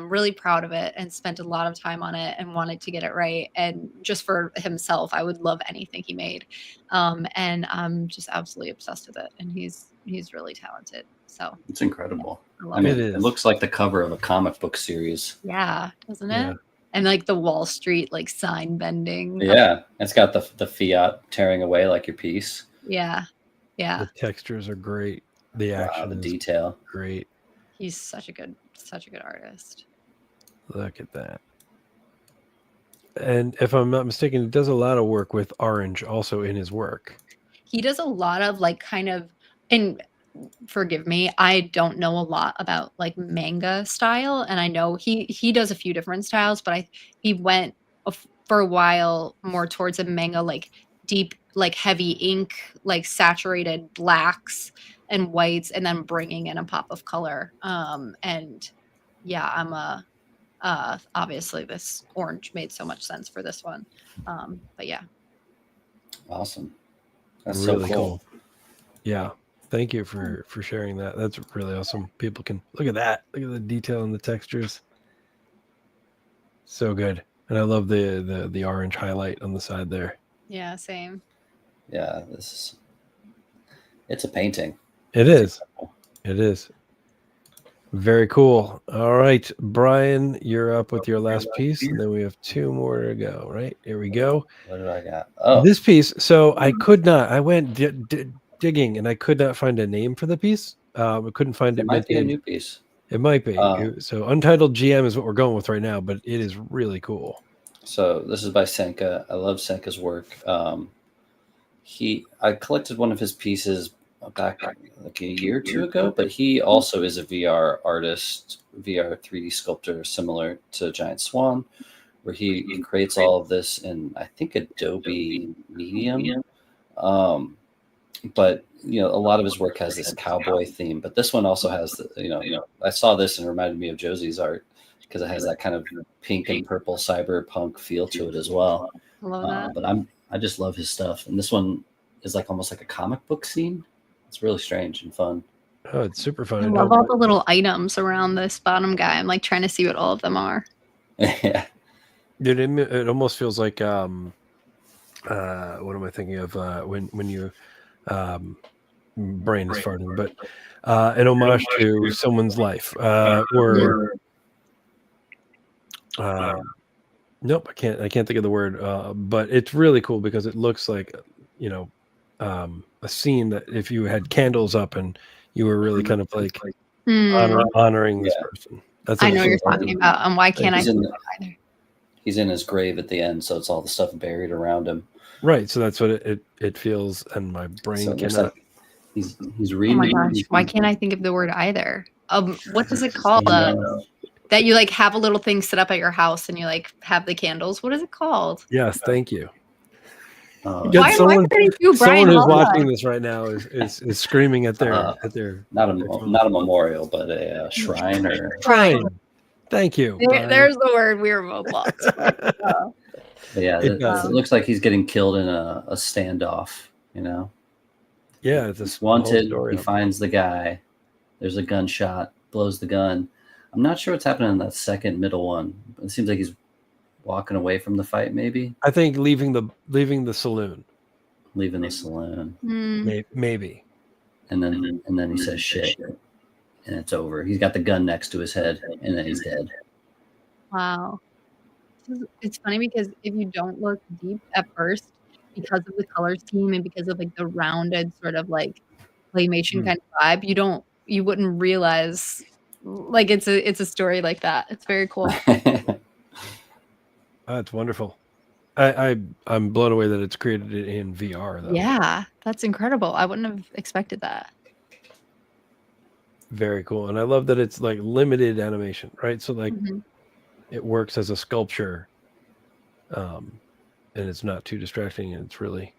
really proud of it and spent a lot of time on it and wanted to get it right. And just for himself, I would love anything he made. And I'm just absolutely obsessed with it. And he's really talented. So it's incredible. I mean, it looks like the cover of a comic book series. Yeah, doesn't it? Yeah. And like the Wall Street like sign bending. Yeah, it's got the fiat tearing away like your piece. Yeah. The textures are great. The action, the detail, great. He's such a good artist. Look at that. And if I'm not mistaken, he does a lot of work with orange also in his work. He does a lot of like kind of, and forgive me, I don't know a lot about like manga style, and I know he does a few different styles, but he went for a while more towards a manga, like deep, like heavy ink, like saturated blacks and whites, and then bringing in a pop of color. And yeah, I'm obviously this orange made so much sense for this one. But yeah. Awesome. That's really so cool. Yeah. Thank you for sharing that. That's really awesome. People can look at that. Look at the detail and the textures. So good. And I love the orange highlight on the side there. Yeah, same. Yeah, it's a painting. It is. It is. Very cool. All right, Brian, you're up with your last piece, and then we have 2 more to go. Right, here we go. What do I got? Oh, this piece. So I could not. I went digging, and I could not find a name for the piece. I couldn't find it. It might be a new piece. It might be. So Untitled GM is what we're going with right now, but it is really cool. So this is by Senka. I love Senka's work. I collected one of his pieces back like a year or 2 ago, but he also is a VR artist, VR 3D sculptor, similar to Giant Swan, where he creates all of this in, I think, Adobe Medium. But a lot of his work has this cowboy theme, but this one also has I saw this and it reminded me of Josie's art because it has that kind of pink and purple cyberpunk feel to it as well. Love that. But I just love his stuff. And this one is like almost like a comic book scene. It's really strange and fun. Oh, it's super fun. I love all the little items around this bottom guy. I'm like trying to see what all of them are. Yeah. Dude, it almost feels like what am I thinking of when you brain is farting, but an homage to someone's life or nope, I can't think of the word, but it's really cool because it looks like, you know, a scene that if you had candles up and you were really kind of like honoring this person. That's I know what you're talking about. And why can't I he's in, think of it either? he's in his grave at the end, so it's all the stuff buried around him. Right, so that's what it feels, and my brain So cannot. like he's reading. Oh my gosh, why can't I think of the word either? What does it call? That you like have a little thing set up at your house and you like have the candles. What is it called? Yes, thank you. Why someone Bryan who's love watching that? this right now is screaming at their not a memorial, but a shrine or shrine. Thank you. There's the word we were both lost. Yeah, it looks like he's getting killed in a standoff. You know. Yeah, it's wanted. He finds the guy. There's a gunshot. Blows the gun. I'm not sure what's happening in that second middle one. It seems like he's walking away from the fight. Maybe. I think leaving the saloon. Leaving the saloon. Maybe. And then he says shit, and it's over. He's got the gun next to his head, and then he's dead. Wow. It's funny because if you don't look deep at first, because of the color scheme and because of like the rounded sort of like claymation kind of vibe, you wouldn't realize like it's a story like that. It's very cool. That's wonderful. I'm blown away that it's created in VR though. Yeah, that's incredible. I wouldn't have expected that. Very cool. And I love that it's like limited animation, right? So like it works as a sculpture. And it's not too distracting, and it's really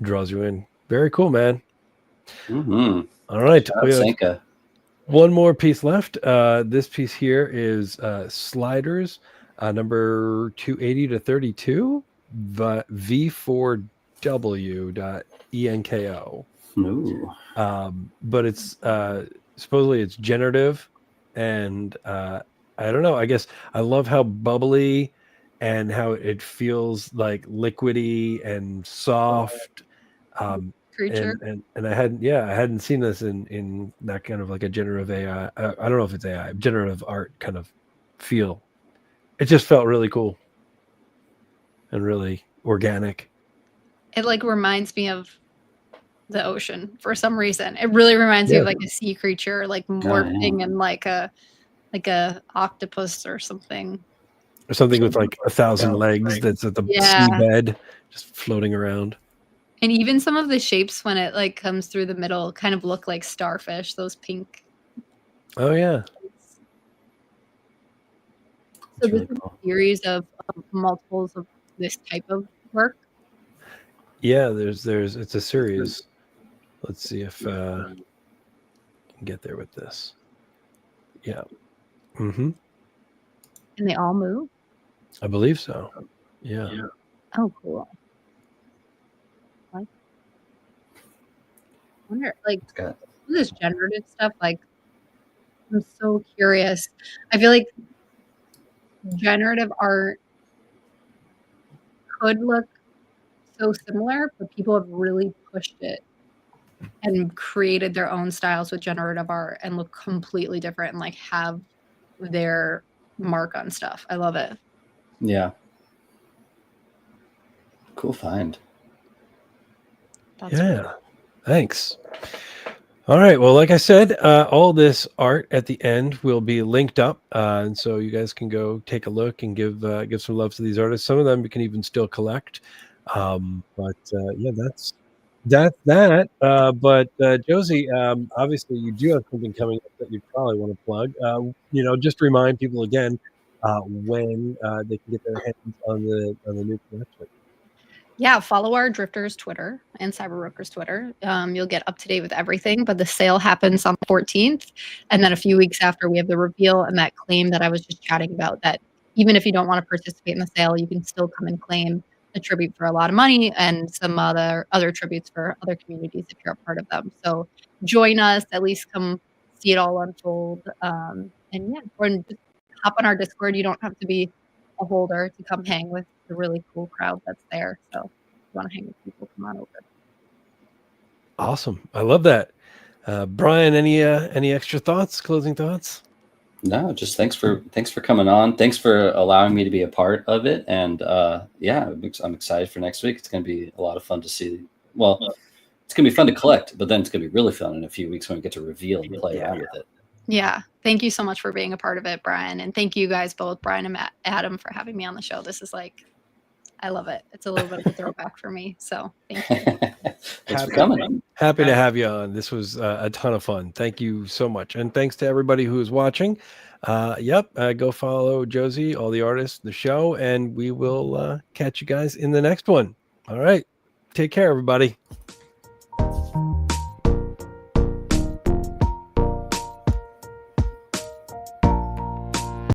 draws you in. Very cool, man. Mm-hmm. All right. We have Senka. one more piece left. This piece here is Sliders, number 280 to 32, v4w.enko. Ooh. But it's supposedly it's generative, and I don't know. I guess I love how bubbly and how it feels like liquidy and soft. Creature. And I hadn't seen this in that kind of like a generative AI. I don't know if it's AI, generative art kind of feel. It just felt really cool and really organic. It like reminds me of the ocean for some reason. It really reminds me of like a sea creature, like morphing and like a octopus or something. Or something with like 1,000 legs that's at the seabed, just floating around. And even some of the shapes when it like comes through the middle kind of look like starfish, those pink. Oh yeah. So this is a series of multiples of this type of work. Yeah, it's a series. Let's see if I can get there with this. Yeah. Mm-hmm. And they all move? I believe so. Yeah. Oh, cool. I wonder, like, this generative stuff, like, I'm so curious. I feel like generative art could look so similar, but people have really pushed it and created their own styles with generative art and look completely different and like have their mark on stuff. I love it. Yeah. Cool find. That's cool. Thanks. All right. Well, like I said, all this art at the end will be linked up, and so you guys can go take a look and give some love to these artists. Some of them you can even still collect. But that's that. But Josie, obviously you do have something coming up that you probably want to plug. Just remind people again when they can get their hands on the new collection. Yeah, follow our Drifters Twitter and Cyberbrokers Twitter. You'll get up to date with everything, but the sale happens on the 14th. And then a few weeks after, we have the reveal and that claim that I was just chatting about, that even if you don't want to participate in the sale, you can still come and claim a tribute for a lot of money and some other tributes for other communities if you're a part of them. So join us, at least come see it all unfold. And yeah, or just hop on our Discord. You don't have to be a holder to come hang with the really cool crowd that's there. So if you want to hang with people, come on over. Awesome. I love that. Bryan, any extra thoughts, closing thoughts? No, just thanks for coming on. Thanks for allowing me to be a part of it. And yeah, I'm excited for next week. It's going to be a lot of fun to see. Well, it's going to be fun to collect, but then it's going to be really fun in a few weeks when we get to reveal and play around with it. Yeah. Thank you so much for being a part of it, Bryan. And thank you guys both, Bryan and Adam, for having me on the show. This is like, I love it. It's a little bit of a throwback for me. So thank you. Thanks for coming. Happy to have you on. This was a ton of fun. Thank you so much. And thanks to everybody who is watching. Go follow Josie, all the artists, the show, and we will catch you guys in the next one. All right. Take care, everybody.